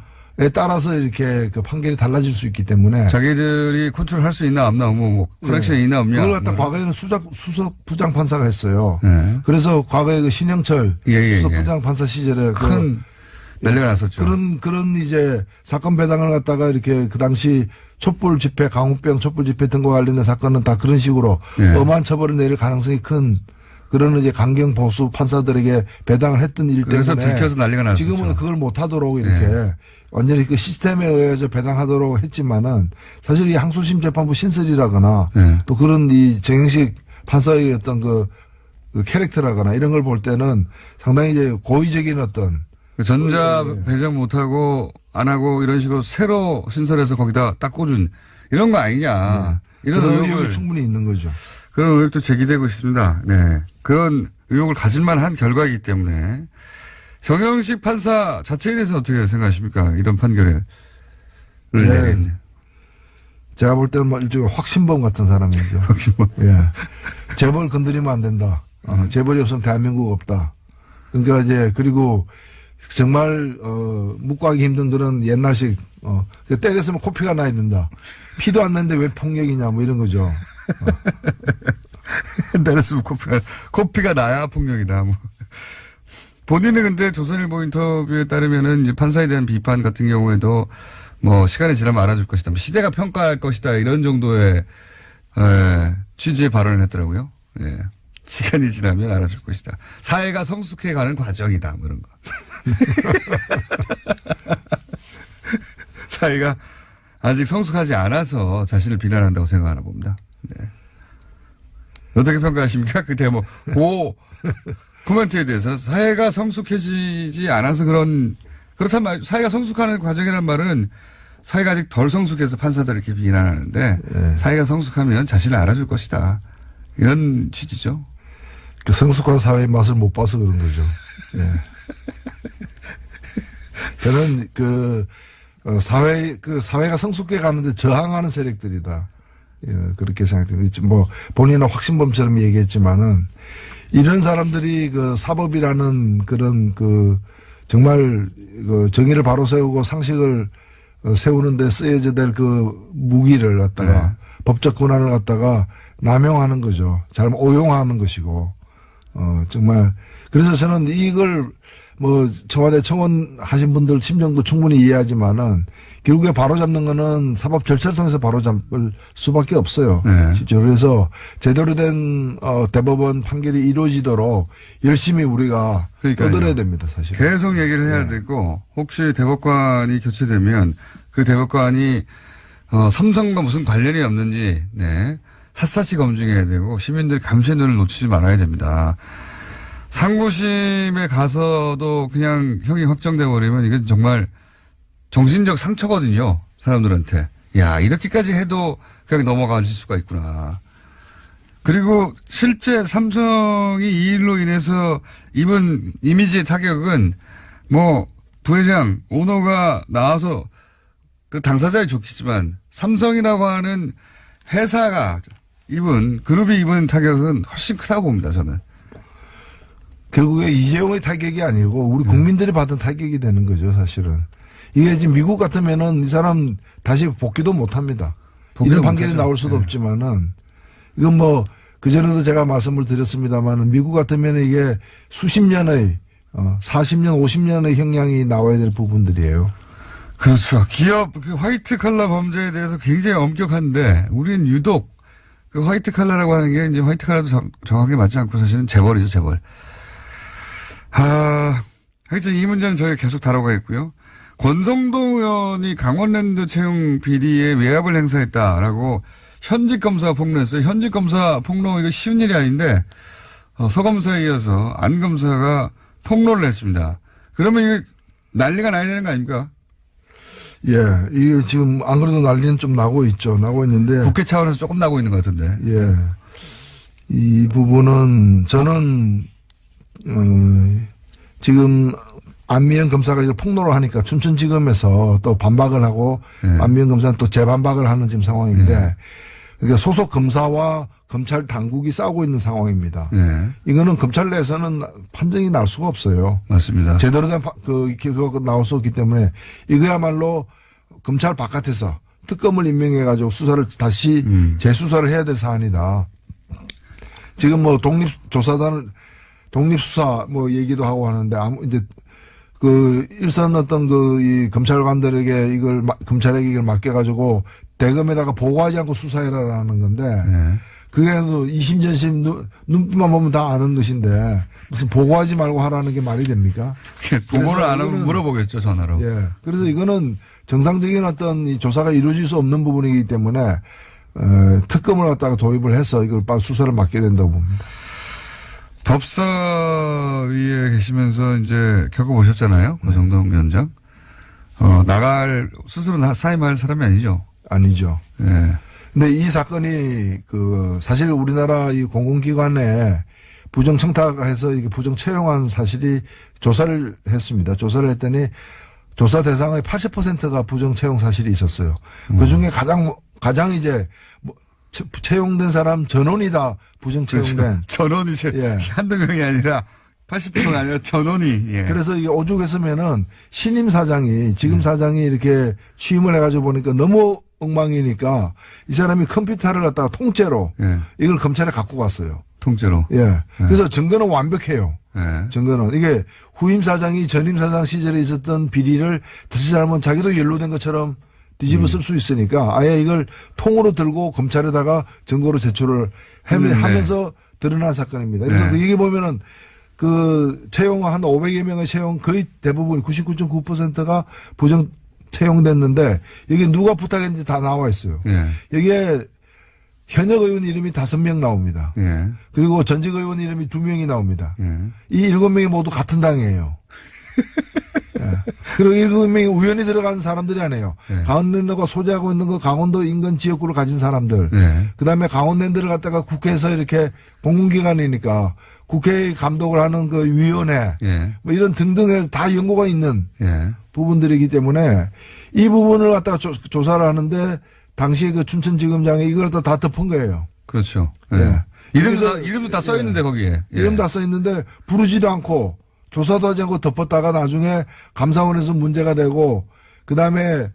따라서 이렇게 그 판결이 달라질 수 있기 때문에 자기들이 컨트롤할 수 있나 없나 뭐 커넥션이 있나 없냐. 그걸 갖다 과거에는 수석 부장 판사가 했어요. 그래서 과거에 그 신영철 수석 부장 판사 시절에 큰 난리가 났었죠. 그런 이제 사건 배당을 갖다가 이렇게 그 당시 촛불 집회, 강우병 촛불 집회 등과 관련된 사건은 다 그런 식으로 엄한 처벌을 내릴 가능성이 큰 그런 이제 강경 보수 판사들에게 배당을 했던 일 때문에 그래서 들켜서 난리가 났었죠. 지금은 그걸 못하도록 이렇게 완전히 그 시스템에 의해서 배당하도록 했지만은 사실 이 항소심 재판부 신설이라거나 또 그런 이 정영식 판사의 어떤 그 캐릭터라거나 이런 걸 볼 때는 상당히 이제 고의적인 어떤 전자 배정 못하고 안 하고 이런 식으로 새로 신설해서 거기다 딱 꽂은 이런 거 아니냐. 이런 의혹이 충분히 있는 거죠. 그런 의혹도 제기되고 있습니다. 네. 그런 의혹을 가질만 한 결과이기 때문에 정영식 판사 자체에 대해서는 어떻게 생각하십니까? 이런 판결을 내린. 제가 볼 때는 뭐 일종의 확신범 같은 사람이죠. 확신범. 예. 재벌 건드리면 안 된다. 재벌이 없으면 대한민국 없다. 그러니까 이제 그리고 정말 묵과하기 힘든 그런 옛날식 때렸으면 코피가 나야 된다. 피도 안 나는데 왜 폭력이냐 뭐 이런 거죠. 때렸으면 코피가 나야 폭력이다. 뭐. 본인은 근데 조선일보 인터뷰에 따르면은 이제 판사에 대한 비판 같은 경우에도 뭐 시간이 지나면 알아줄 것이다. 시대가 평가할 것이다. 이런 정도의 취지의 발언을 했더라고요. 예. 시간이 지나면 알아줄 것이다. 사회가 성숙해가는 과정이다. 뭐 이런 거. 사회가 아직 성숙하지 않아서 자신을 비난한다고 생각하나 봅니다. 네. 어떻게 평가하십니까? 그 대목. 코멘트에 대해서 사회가 성숙해지지 않아서 그렇단 말, 사회가 성숙하는 과정이라는 말은 사회가 아직 덜 성숙해서 판사들을 이렇게 비난하는데 사회가 성숙하면 자신을 알아줄 것이다. 이런 취지죠. 그 성숙한 사회의 맛을 못 봐서 그런 거죠. 예. 저는 사회가 성숙해 가는데 저항하는 세력들이다. 예, 그렇게 생각됩니다. 뭐, 본인은 확신범처럼 얘기했지만은, 이런 사람들이 사법이라는 그런 정말 정의를 바로 세우고 상식을 세우는데 쓰여져야 될 무기를 갖다가, 법적 권한을 갖다가 남용하는 거죠. 잘못 오용하는 것이고, 정말. 그래서 저는 이걸 뭐 청와대 청원 하신 분들 심정도 충분히 이해하지만은 결국에 바로잡는 거는 사법 절차를 통해서 바로잡을 수밖에 없어요. 네. 실제로. 그래서 제대로 된 대법원 판결이 이루어지도록 열심히 우리가 그러니까요. 떠들어야 됩니다. 사실. 계속 얘기를 해야 되고 혹시 대법관이 교체되면 그 대법관이 삼성과 무슨 관련이 없는지 네, 샅샅이 검증해야 되고 시민들 감시의 눈을 놓치지 말아야 됩니다. 상고심에 가서도 그냥 형이 확정돼 버리면 이건 정말 정신적 상처거든요. 사람들한테. 야, 이렇게까지 해도 그냥 넘어갈 수가 있구나. 그리고 실제 삼성이 이 일로 인해서 입은 이미지의 타격은 뭐 부회장, 오너가 나와서 그 당사자에 좋겠지만 삼성이라고 하는 회사가 입은, 그룹이 입은 타격은 훨씬 크다고 봅니다, 저는. 결국에 이재용의 타격이 아니고 우리 국민들이 받은 타격이 되는 거죠, 사실은. 이게 지금 미국 같으면은 이 사람 다시 복귀도 못 합니다. 이런 판결이 나올 수도 없지만은 이건 뭐 그전에도 제가 말씀을 드렸습니다만은 미국 같으면 이게 수십 년의 40년, 50년의 형량이 나와야 될 부분들이에요. 그렇죠. 기업 그 화이트 칼라 범죄에 대해서 굉장히 엄격한데 우리는 유독 그 화이트 칼라라고 하는 게 이제 화이트 칼라도 정확하게 맞지 않고 사실은 재벌이죠, 재벌. 하여튼 이 문제는 저희가 계속 다뤄가겠고요. 권성동 의원이 강원랜드 채용 비리에 외압을 행사했다라고 현직 검사가 폭로했어요. 현직 검사 폭로 이거 쉬운 일이 아닌데 서 검사에 이어서 안 검사가 폭로를 했습니다. 그러면 이게 난리가 나야 되는 거 아닙니까? 예, 이게 지금 안 그래도 난리는 좀 나고 있죠. 나고 있는데 국회 차원에서 조금 나고 있는 것 같은데. 예, 이 부분은 저는 지금 안미연 검사가 이걸 폭로를 하니까 춘천지검에서 또 반박을 하고 안미연 검사는 또 재반박을 하는 지금 상황인데 그러니까 소속 검사와 검찰 당국이 싸우고 있는 상황입니다. 이거는 검찰 내에서는 판정이 날 수가 없어요. 맞습니다. 제대로 된 결과가 나올 수 없기 때문에 이거야말로 검찰 바깥에서 특검을 임명해가지고 수사를 다시 재수사를 해야 될 사안이다. 지금 뭐 독립수사 뭐 얘기도 하고 하는데 이제 그 일선 어떤 이 검찰관들에게 이걸 검찰에게 이걸 맡겨가지고 대검에다가 보고하지 않고 수사해라라는 건데 그게 2심전심 눈빛만 보면 다 아는 것인데 무슨 보고하지 말고 하라는 게 말이 됩니까? 보고를 안 하면 물어보겠죠, 전화로. 예. 그래서 이거는 정상적인 어떤 이 조사가 이루어질 수 없는 부분이기 때문에 특검을 갖다가 도입을 해서 이걸 빨리 수사를 맡게 된다고 봅니다. 법사위에 계시면서 이제 겪어보셨잖아요. 권성동 위원장. 스스로 사임할 사람이 아니죠. 아니죠. 예. 근데 이 사건이 사실 우리나라 이 공공기관에 부정 청탁해서 이게 부정 채용한 사실이 조사를 했습니다. 조사를 했더니 조사 대상의 80%가 부정 채용 사실이 있었어요. 그 중에 가장 이제 채용된 사람 전원이 다 부정 채용된. 그렇죠. 전원이 예. 한두 명이 아니라 80%가 아니라 전원이. 예. 그래서 이게 오죽했으면은 신임 사장이 지금 사장이 이렇게 취임을 해가지고 보니까 너무 엉망이니까 이 사람이 컴퓨터를 갖다가 통째로 이걸 검찰에 갖고 갔어요. 통째로. 예. 그래서 증거는 완벽해요. 예. 증거는 이게 후임 사장이 전임 사장 시절에 있었던 비리를 다시 잘못 자기도 연루된 것처럼 뒤집어 쓸 수 있으니까 아예 이걸 통으로 들고 검찰에다가 증거로 제출을 하면서 드러난 사건입니다. 그래서 그 얘기 보면은 그 채용 한 500여 명의 채용 거의 대부분 99.9%가 부정 채용됐는데 여기 누가 부탁했는지 다 나와 있어요. 여기에 현역 의원 이름이 5명 나옵니다. 그리고 전직 의원 이름이 2명이 나옵니다. 이 7명이 모두 같은 당이에요. 그리고 7명이 우연히 들어간 사람들이 아니에요. 강원랜드가 소재하고 있는 거 강원도 인근 지역구를 가진 사람들. 그다음에 강원랜드를 갖다가 국회에서 이렇게 공공기관이니까 국회의 감독을 하는 그 위원회 뭐 이런 등등의 다 연고가 있는 부분들이기 때문에 이 부분을 갖다가 조사를 하는데 당시에 그 춘천지검장이 이걸 다 덮은 거예요. 그렇죠. 예. 이름도 다 써 있는데 거기에. 이름 다 써 있는데 부르지도 않고 조사도 하지 않고 덮었다가 나중에 감사원에서 문제가 되고 그다음에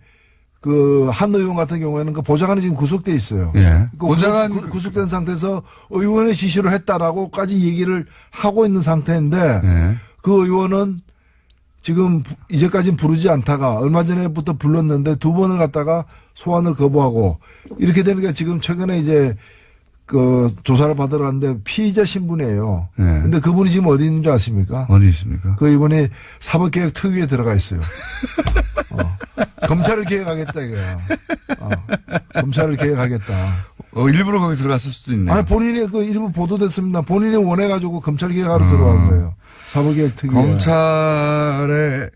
그 한 의원 같은 경우에는 그 보좌관이 지금 구속돼 있어요. 보좌관 구속된 상태에서 의원의 지시를 했다라고까지 얘기를 하고 있는 상태인데 그 의원은 지금 이제까지는 부르지 않다가 얼마 전에부터 불렀는데 2번을 갖다가 소환을 거부하고 이렇게 되니까 지금 최근에 이제 그 조사를 받으러 갔는데 피의자 신분이에요. 네. 근데 그분이 지금 어디 있는 줄 아십니까? 어디 있습니까? 그 이분이 사법개혁 특위에 들어가 있어요. 검찰을 개혁하겠다 이거야. 검찰을 개혁하겠다. 일부러 거기 들어갔을 수도 있네요. 아니 본인이 그 일부 보도됐습니다. 본인이 원해가지고 검찰 개혁하러 들어간 거예요. 사법개혁 특위. 검찰의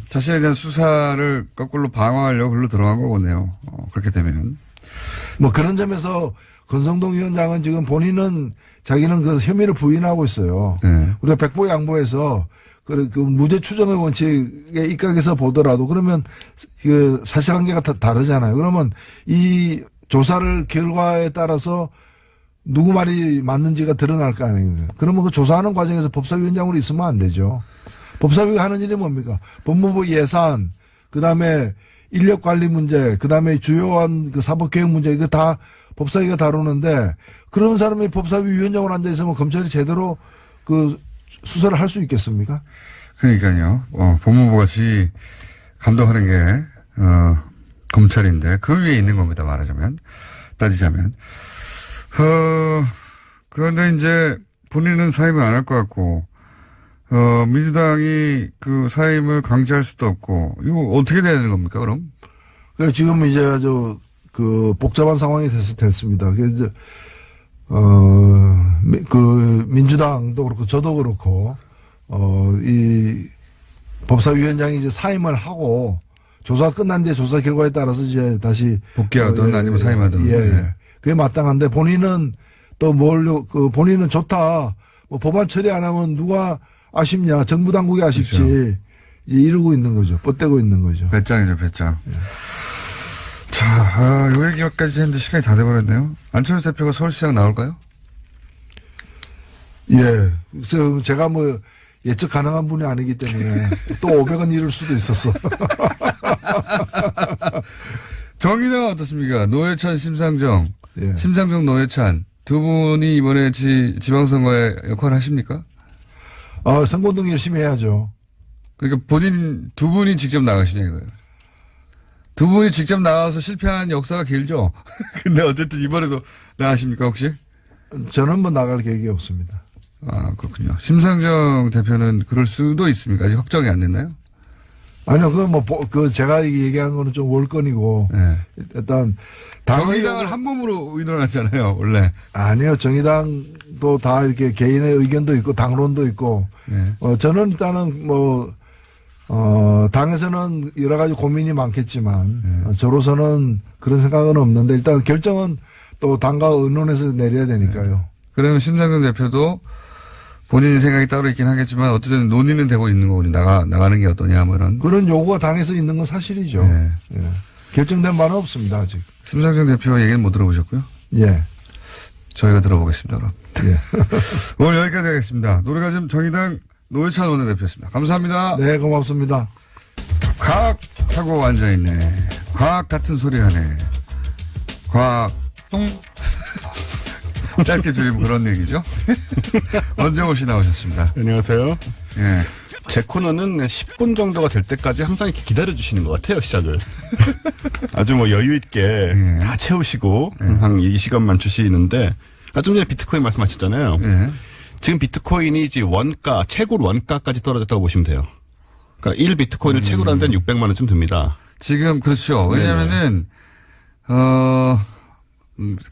자신에 대한 수사를 거꾸로 방어하려고 글로 들어간 거네요. 그렇게 되면. 뭐 그런 점에서 권성동 위원장은 지금 본인은 자기는 그 혐의를 부인하고 있어요. 네. 우리가 백보 양보해서 그 무죄 추정의 원칙에 입각해서 보더라도 그러면 그 사실관계가 다르잖아요. 그러면 이 조사를 결과에 따라서 누구 말이 맞는지가 드러날 거 아닙니까? 그러면 그 조사하는 과정에서 법사위원장으로 있으면 안 되죠. 법사위가 하는 일이 뭡니까? 법무부 예산, 그 다음에 인력 관리 문제, 그 다음에 주요한 그 사법개혁 문제, 이거 다 법사위가 다루는데 그런 사람이 법사위 위원장으로 앉아있으면 검찰이 제대로 그 수사를 할 수 있겠습니까? 그러니까요. 법무부 같이 감독하는 게, 검찰인데 그 위에 있는 겁니다. 말하자면. 따지자면. 그런데 이제 본인은 사임을 안 할 것 같고, 민주당이 그 사임을 강제할 수도 없고, 이거 어떻게 되는 겁니까, 그럼? 지금 이제 아주 그 복잡한 상황이 됐습니다. 그래서 그 민주당도 그렇고 저도 그렇고, 이 법사위원장이 이제 사임을 하고 조사가 끝난 뒤에 조사 결과에 따라서 이제 다시 복귀하든 아니면 사임하든. 예. 네. 그게 마땅한데 본인은 또 본인은 좋다. 뭐 법안 처리 안 하면 누가 아쉽냐. 정부 당국이 아쉽지. 그렇죠. 이러고 있는 거죠. 뻗대고 있는 거죠. 배짱이죠, 배짱. 예. 자, 요 얘기까지 했는데 시간이 다 돼버렸네요. 안철수 대표가 서울시장 나올까요? 예. 그래서 제가 뭐 예측 가능한 분이 아니기 때문에 또 500원 잃을 수도 있었어. 정의당은 어떻습니까? 노회찬, 심상정. 예. 심상정, 노회찬. 두 분이 이번에 지방선거에 역할을 하십니까? 선거운동 열심히 해야죠. 그러니까 두 분이 직접 나가시냐 이거예요. 두 분이 직접 나와서 실패한 역사가 길죠? 근데 어쨌든 이번에도 나가십니까 혹시? 저는 뭐 나갈 계획이 없습니다. 아, 그렇군요. 심상정 대표는 그럴 수도 있습니까? 아직 확정이 안 됐나요? 아니요, 제가 얘기한 거는 좀 월권이고. 네. 일단. 정의당을 한 몸으로 의논하잖아요, 원래. 아니요, 정의당도 다 이렇게 개인의 의견도 있고, 당론도 있고. 네. 저는 일단은 당에서는 여러 가지 고민이 많겠지만, 저로서는 그런 생각은 없는데, 일단 결정은 또 당과 의논해서 내려야 되니까요. 네. 그러면 심상정 대표도 본인 생각이 따로 있긴 하겠지만 어쨌든 논의는 되고 있는 거군요. 나가는 게 어떠냐 뭐 이런. 그런 요구가 당에서 있는 건 사실이죠. 네. 예. 결정된 바는 없습니다 아직. 심상정 대표 얘기는 못 들어보셨고요. 예. 저희가 들어보겠습니다. 그럼. 예. 오늘 여기까지 하겠습니다. 노래가즘 정의당 노회찬 원내대표였습니다. 감사합니다. 네, 고맙습니다. 과학하고 앉아있네. 과학 같은 소리 하네. 과학 똥. 짧게 줄이면 그런 얘기죠. 원정호 씨 나오셨습니다. 안녕하세요. 예. 제 코너는 10분 정도가 될 때까지 항상 이렇게 기다려주시는 것 같아요, 시작을. 아주 뭐 여유있게 다 채우시고 항상 이 시간만 주시는데, 좀 전에 비트코인 말씀하셨잖아요. 예. 지금 비트코인이 이제 채굴 원가까지 떨어졌다고 보시면 돼요. 그러니까 1비트코인을 채굴하는 데는 600만 원쯤 듭니다. 지금 그렇죠. 왜냐면은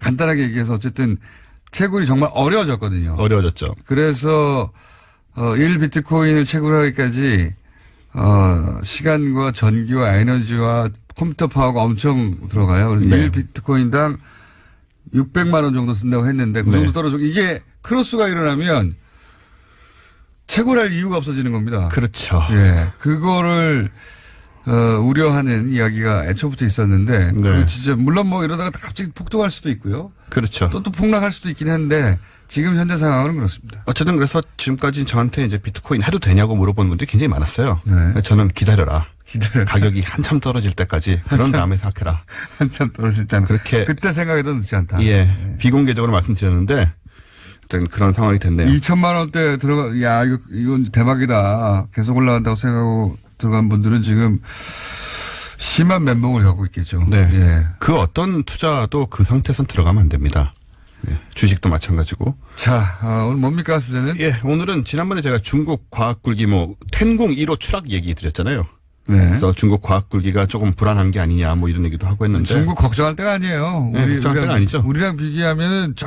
간단하게 얘기해서 어쨌든 채굴이 정말 어려워졌거든요. 어려워졌죠. 그래서 1비트코인을 채굴하기까지 시간과 전기와 에너지와 컴퓨터 파워가 엄청 들어가요. 그래서 네. 1비트코인당 600만 원 정도 쓴다고 했는데 그 정도 네. 떨어지고 이게 크로스가 일어나면 채굴할 이유가 없어지는 겁니다. 그렇죠. 예. 그거를 우려하는 이야기가 애초부터 있었는데, 네. 그 진짜 물론 뭐 이러다가 갑자기 폭등할 수도 있고요. 그렇죠. 또 폭락할 수도 있긴 한데 지금 현재 상황은 그렇습니다. 어쨌든 그래서 지금까지 저한테 이제 비트코인 해도 되냐고 물어보는 분들이 굉장히 많았어요. 네. 저는 기다려라. 가격이 한참 떨어질 때까지 그런 다음에 생각해라. 한참 떨어질 때는 그렇게 그때 생각해도 늦지 않다. 예, 비공개적으로 말씀드렸는데 어쨌든 그런 상황이 됐네요. 2천만 원대 야, 이건 대박이다. 계속 올라간다고 생각하고 들어간 분들은 지금 심한 멘붕을 겪고 있겠죠. 네. 예. 그 어떤 투자도 그 상태에선 들어가면 안 됩니다. 네. 주식도 마찬가지고. 자, 오늘 뭡니까, 주제는? 예, 오늘은 지난번에 제가 중국 과학굴기 텐궁 1호 추락 얘기 드렸잖아요. 네. 그래서 중국 과학굴기가 조금 불안한 게 아니냐 이런 얘기도 하고 했는데. 중국 걱정할 때가 아니에요. 네, 걱정할 때가 아니죠. 우리랑 비교하면은 저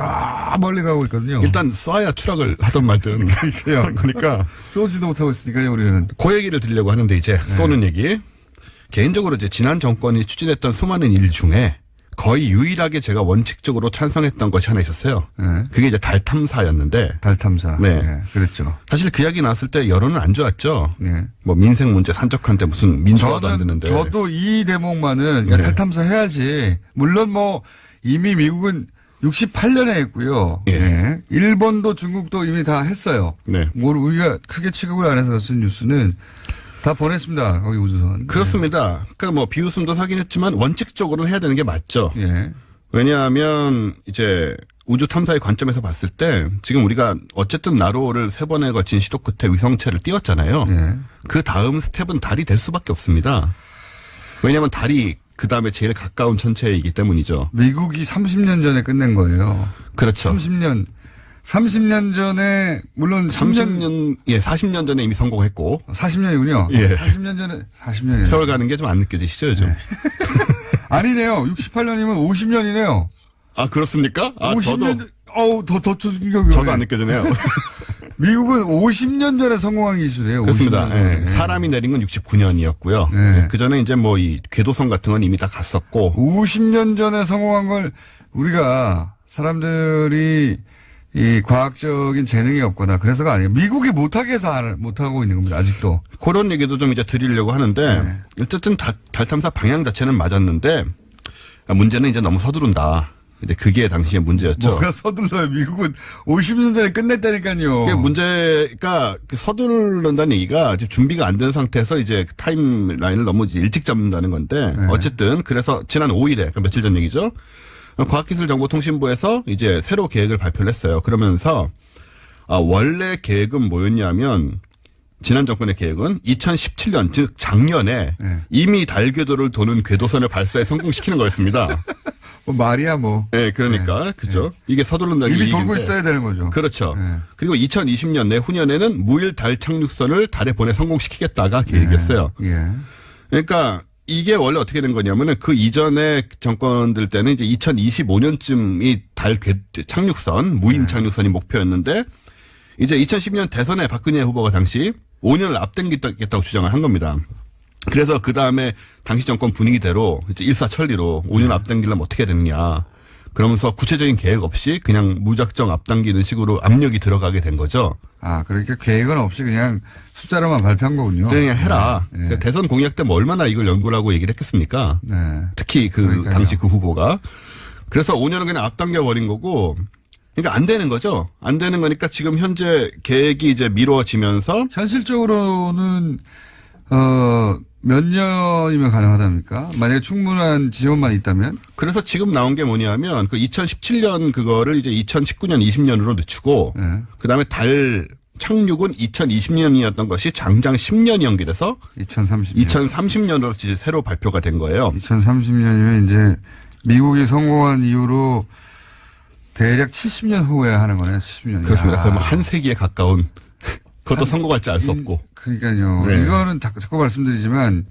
멀리 가고 있거든요. 일단 쏴야 추락을 하던 말든. 그러니까. 쏘지도 못하고 있으니까요, 우리는. 그 얘기를 드리려고 하는데 이제 쏘는 얘기. 개인적으로 이제 지난 정권이 추진했던 수많은 일 중에 거의 유일하게 제가 원칙적으로 찬성했던 것이 하나 있었어요. 네. 그게 이제 달 탐사였는데. 달 탐사. 네. 네. 그랬죠. 사실 그 이야기 나왔을 때 여론은 안 좋았죠. 네. 뭐 민생 문제 산적한데 무슨 민주화도 안 되는데. 저도 이 대목만은 야, 네. 달 탐사 해야지. 물론 뭐 이미 미국은 68년에 했고요. 예. 네. 일본도 중국도 이미 다 했어요. 네. 뭘 우리가 크게 취급을 안 해서 같은 뉴스는 다 보냈습니다. 거기 우주선. 그렇습니다. 그러니까 뭐 비웃음도 사긴 했지만 원칙적으로 해야 되는 게 맞죠. 예. 왜냐하면 이제 우주 탐사의 관점에서 봤을 때 지금 우리가 어쨌든 나로를 3번에 걸친 시도 끝에 위성체를 띄웠잖아요. 예. 그 다음 스텝은 달이 될 수밖에 없습니다. 왜냐하면 달이 그 다음에 제일 가까운 천체이기 때문이죠. 미국이 30년 전에 끝낸 거예요. 그렇죠. 30년 전에 물론 40년 전에 이미 성공했고 40년이군요. 예. 40년 전에 40년이에요. 세월 가는 게 좀 안 느껴지시죠, 요즘? 네. 아니네요. 68년이면 50년이네요. 아, 그렇습니까? 아, 50년 더 충격이에요. 저도 안 느껴지네요. 미국은 50년 전에 성공한 기술이에요. 그렇습니다. 50년 전에. 예. 사람이 내린 건 69년이었고요. 네. 그 전에 이제 뭐 이 궤도선 같은 건 이미 다 갔었고 50년 전에 성공한 걸 우리가 사람들이 이 과학적인 재능이 없거나 그래서가 아니에요. 미국이 못하게 해서 못하고 있는 겁니다. 아직도. 그런 얘기도 좀 이제 드리려고 하는데 네. 어쨌든 달 탐사 방향 자체는 맞았는데 문제는 이제 너무 서두른다. 근데 그게 당시의 문제였죠. 뭐가 서둘러요. 미국은 50년 전에 끝냈다니까요. 그게 문제가 서두른다는 얘기가 지금 준비가 안 된 상태에서 이제 타임라인을 너무 일찍 잡는다는 건데 네. 어쨌든 그래서 지난 5일에 그러니까 며칠 전 얘기죠. 과학기술정보통신부에서 이제 새로 계획을 발표를 했어요. 그러면서 원래 계획은 뭐였냐면 지난 정권의 계획은 2017년 즉 작년에 네. 이미 달 궤도를 도는 궤도선을 발사해 성공시키는 거였습니다. 뭐 말이야 뭐. 네, 그러니까 그죠. 이게 서두른다는 이미 얘기인데. 돌고 있어야 되는 거죠. 그렇죠. 네. 그리고 2020년 내후년에는 무일 달 착륙선을 달에 보내 성공시키겠다가 계획이었어요. 예. 그러니까 이게 원래 어떻게 된 거냐면은 그 이전의 정권들 때는 이제 2025년쯤이 달 착륙선, 무인 착륙선이 목표였는데 이제 2010년 대선에 박근혜 후보가 당시 5년을 앞당기겠다고 주장을 한 겁니다. 그래서 그 다음에 당시 정권 분위기대로 이제 일사천리로 5년 앞당기려면 어떻게 해야 되느냐. 그러면서 구체적인 계획 없이 그냥 무작정 앞당기는 식으로 압력이 들어가게 된 거죠. 아, 그러니까 계획은 없이 그냥 숫자로만 발표한 거군요. 그냥 해라. 네. 그러니까 대선 공약 때 뭐 얼마나 이걸 연구를 하고 얘기를 했겠습니까? 네. 특히 그러니까요. 당시 그 후보가. 그래서 5년은 그냥 앞당겨 버린 거고, 그러니까 안 되는 거죠. 안 되는 거니까 지금 현재 계획이 이제 미뤄지면서 현실적으로는 몇 년이면 가능하답니까? 만약에 충분한 지원만 있다면? 그래서 지금 나온 게 뭐냐면 그 2017년 그거를 이제 2019년 20년으로 늦추고 네. 그다음에 달 착륙은 2020년이었던 것이 장장 10년이 연기돼서 2030년. 2030년으로 이제 새로 발표가 된 거예요. 2030년이면 이제 미국이 성공한 이후로 대략 70년 후에 하는 거네요. 70년. 그렇습니다. 그러면 한 세기에 가까운 그것도 성공할지 알 수 없고. 그러니까요. 네. 이거는 자꾸 말씀드리지만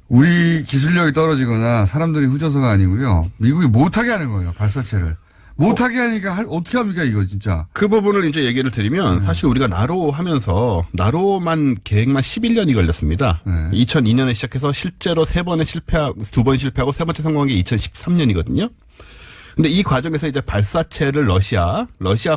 우리 기술력이 떨어지거나 사람들이 후져서가 아니고요. 미국이 못하게 하는 거예요. 발사체를. 못하게 하니까 어떻게 합니까 이거 진짜. 그 부분을 이제 얘기를 드리면 사실 우리가 나로 하면서 나로만 계획만 11년이 걸렸습니다. 네. 2002년에 시작해서 실제로 2번 실패하고 세 번째 성공한 게 2013년이거든요. 근데 이 과정에서 이제 발사체를 러시아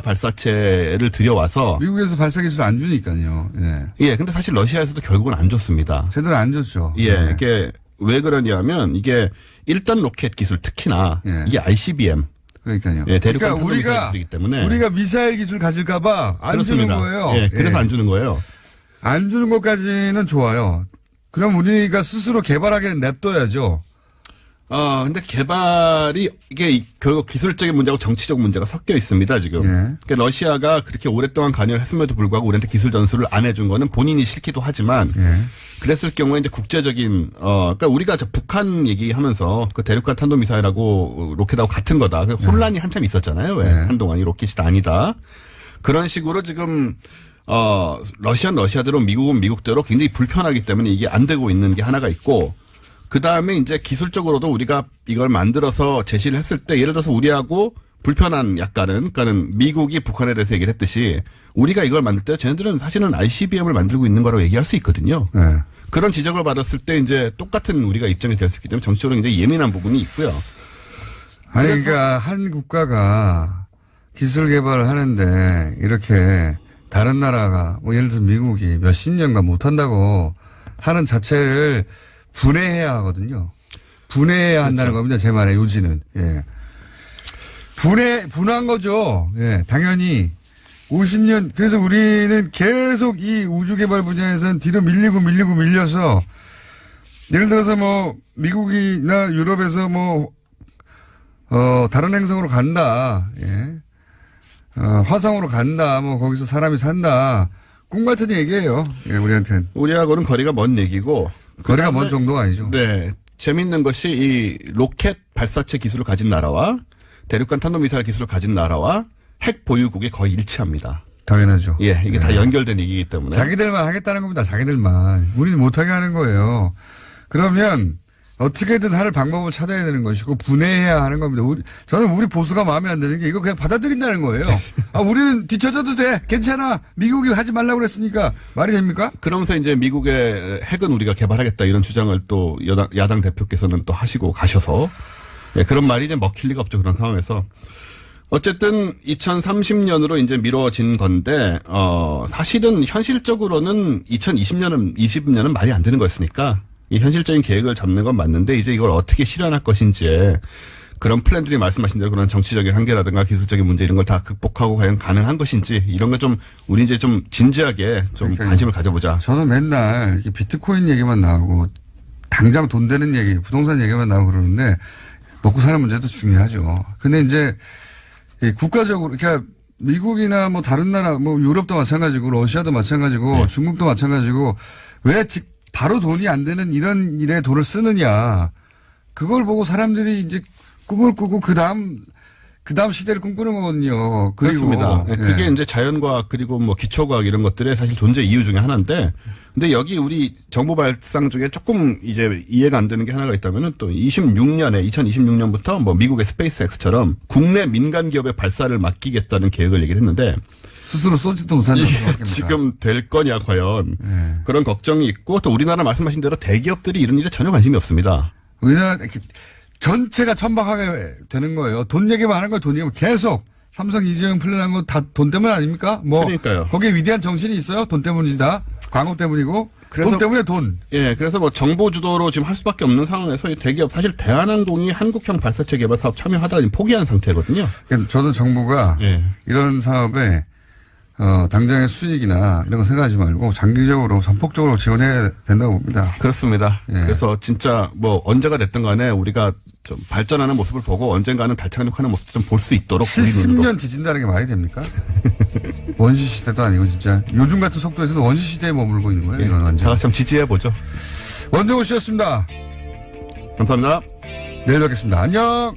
발사체를 들여와서 미국에서 발사 기술 안 주니까요. 예. 예, 근데 사실 러시아에서도 결국은 안 줬습니다. 제대로 안 줬죠. 예, 네. 이게 왜 그러냐면 이게 1단 로켓 기술 특히나 예. 이게 ICBM 그러니까요. 예, 대륙간 그러니까 우리가 기술이기 때문에 우리가 미사일 기술 가질까봐 안 그렇습니다. 주는 거예요. 예, 그래서 안 주는 거예요. 안 주는 것까지는 좋아요. 그럼 우리가 스스로 개발하기는 냅둬야죠. 근데 개발이 이게 결국 기술적인 문제하고 정치적 문제가 섞여 있습니다, 지금. 예. 그러니까 러시아가 그렇게 오랫동안 관여를 했음에도 불구하고 우리한테 기술 전수를 안 해준 거는 본인이 싫기도 하지만 예. 그랬을 경우에 이제 국제적인, 그러니까 우리가 저 북한 얘기하면서 그 대륙간 탄도미사일하고 로켓하고 같은 거다. 그 혼란이 한참 있었잖아요. 왜? 네. 한동안 이 로켓이 아니다. 그런 식으로 지금 러시아는 러시아대로 미국은 미국대로 굉장히 불편하기 때문에 이게 안 되고 있는 게 하나가 있고, 그 다음에 이제 기술적으로도 우리가 이걸 만들어서 제시를 했을 때 예를 들어서 우리하고 불편한 그러니까는 미국이 북한에 대해서 얘기를 했듯이 우리가 이걸 만들 때 쟤네들은 사실은 ICBM을 만들고 있는 거라고 얘기할 수 있거든요. 네. 그런 지적을 받았을 때 이제 똑같은 우리가 입장이 될 수 있기 때문에 정치적으로 굉장히 예민한 부분이 있고요. 아니, 그러니까 한 국가가 기술 개발을 하는데 이렇게 다른 나라가 뭐 예를 들어서 미국이 몇십 년간 못한다고 하는 자체를 분해해야 하거든요. 분해해야 한다는 겁니다. 제 말에 요지는. 예. 분한 거죠. 예. 당연히 50년 그래서 우리는 계속 이 우주 개발 분야에서는 뒤로 밀려서 예를 들어서 뭐 미국이나 유럽에서 뭐 다른 행성으로 간다. 예. 화성으로 간다. 뭐 거기서 사람이 산다. 꿈 같은 얘기예요. 예, 우리한테는. 우리하고는 거리가 먼 얘기고. 거리가 먼 정도가 아니죠. 네. 재밌는 것이 이 로켓 발사체 기술을 가진 나라와 대륙간 탄도미사일 기술을 가진 나라와 핵 보유국이 거의 일치합니다. 당연하죠. 예, 이게 다 연결된 얘기이기 때문에. 자기들만 하겠다는 겁니다. 자기들만. 우리는 못하게 하는 거예요. 그러면 어떻게든 할 방법을 찾아야 되는 것이고 분해해야 하는 겁니다. 저는 우리 보수가 마음에 안 드는 게 이거 그냥 받아들인다는 거예요. 우리는 뒤쳐져도 돼. 괜찮아. 미국이 하지 말라고 그랬으니까 말이 됩니까? 그러면서 이제 미국의 핵은 우리가 개발하겠다 이런 주장을 또 야당 대표께서는 또 하시고 가셔서 예, 그런 말이 이제 먹힐 리가 없죠. 그런 상황에서. 어쨌든 2030년으로 이제 미뤄진 건데 사실은 현실적으로는 2020년은 말이 안 되는 거였으니까 이 현실적인 계획을 잡는 건 맞는데 이제 이걸 어떻게 실현할 것인지 그런 플랜들이 말씀하신 대로 그런 정치적인 한계라든가 기술적인 문제 이런 걸 다 극복하고 과연 가능한 것인지 이런 거 좀 우리 이제 좀 진지하게 좀 그러니까요. 관심을 가져보자. 저는 맨날 이렇게 비트코인 얘기만 나오고 당장 돈 되는 얘기, 부동산 얘기만 나오고 그러는데 먹고 사는 문제도 중요하죠. 근데 이제 국가적으로 그러니까 미국이나 뭐 다른 나라 뭐 유럽도 마찬가지고 러시아도 마찬가지고 네. 중국도 마찬가지고 왜 바로 돈이 안 되는 이런 일에 돈을 쓰느냐. 그걸 보고 사람들이 이제 꿈을 꾸고 그 다음 시대를 꿈꾸는 거거든요. 그렇습니다. 예. 그게 이제 자연과학 그리고 뭐 기초과학 이런 것들의 사실 존재 이유 중에 하나인데 근데 여기 우리 정보 발상 중에 조금 이제 이해가 안 되는 게 하나가 있다면은 또 2026년부터 뭐 미국의 스페이스X처럼 국내 민간 기업의 발사를 맡기겠다는 계획을 얘기를 했는데 스스로 쏘지도 못하는 이게 지금 될 거냐 과연 그런 걱정이 있고 또 우리나라 말씀하신 대로 대기업들이 이런 일에 전혀 관심이 없습니다. 우리나라 전체가 천박하게 되는 거예요. 돈 얘기만 하는 거예요. 돈 얘기만 계속 삼성 이재용 풀려난 건 다 돈 때문 아닙니까? 뭐 그러니까요. 거기에 위대한 정신이 있어요. 돈 때문이지 다. 광고 때문이고. 그래서 돈 때문에 돈. 예, 그래서 뭐 정보 주도로 지금 할 수밖에 없는 상황에서 이 대기업 사실 대한항공이 한국형 발사체 개발 사업 참여하다가 지금 포기한 상태거든요. 그러니까 저는 정부가 예. 이런 사업에 당장의 수익이나 이런 거 생각하지 말고 장기적으로 전폭적으로 지원해야 된다고 봅니다. 그렇습니다. 예. 그래서 진짜 뭐 언제가 됐든 간에 우리가 좀 발전하는 모습을 보고 언젠가는 달 착륙하는 모습 좀 볼 수 있도록 우리 눈으로. 70년 뒤진다는 게 말이 됩니까? 원시 시대도 아니고 진짜 요즘 같은 속도에서는 원시 시대에 머물고 있는 거예요. 이건 다 완전. 같이 좀 지지해 보죠. 원정우 씨였습니다. 감사합니다. 내일 뵙겠습니다. 안녕.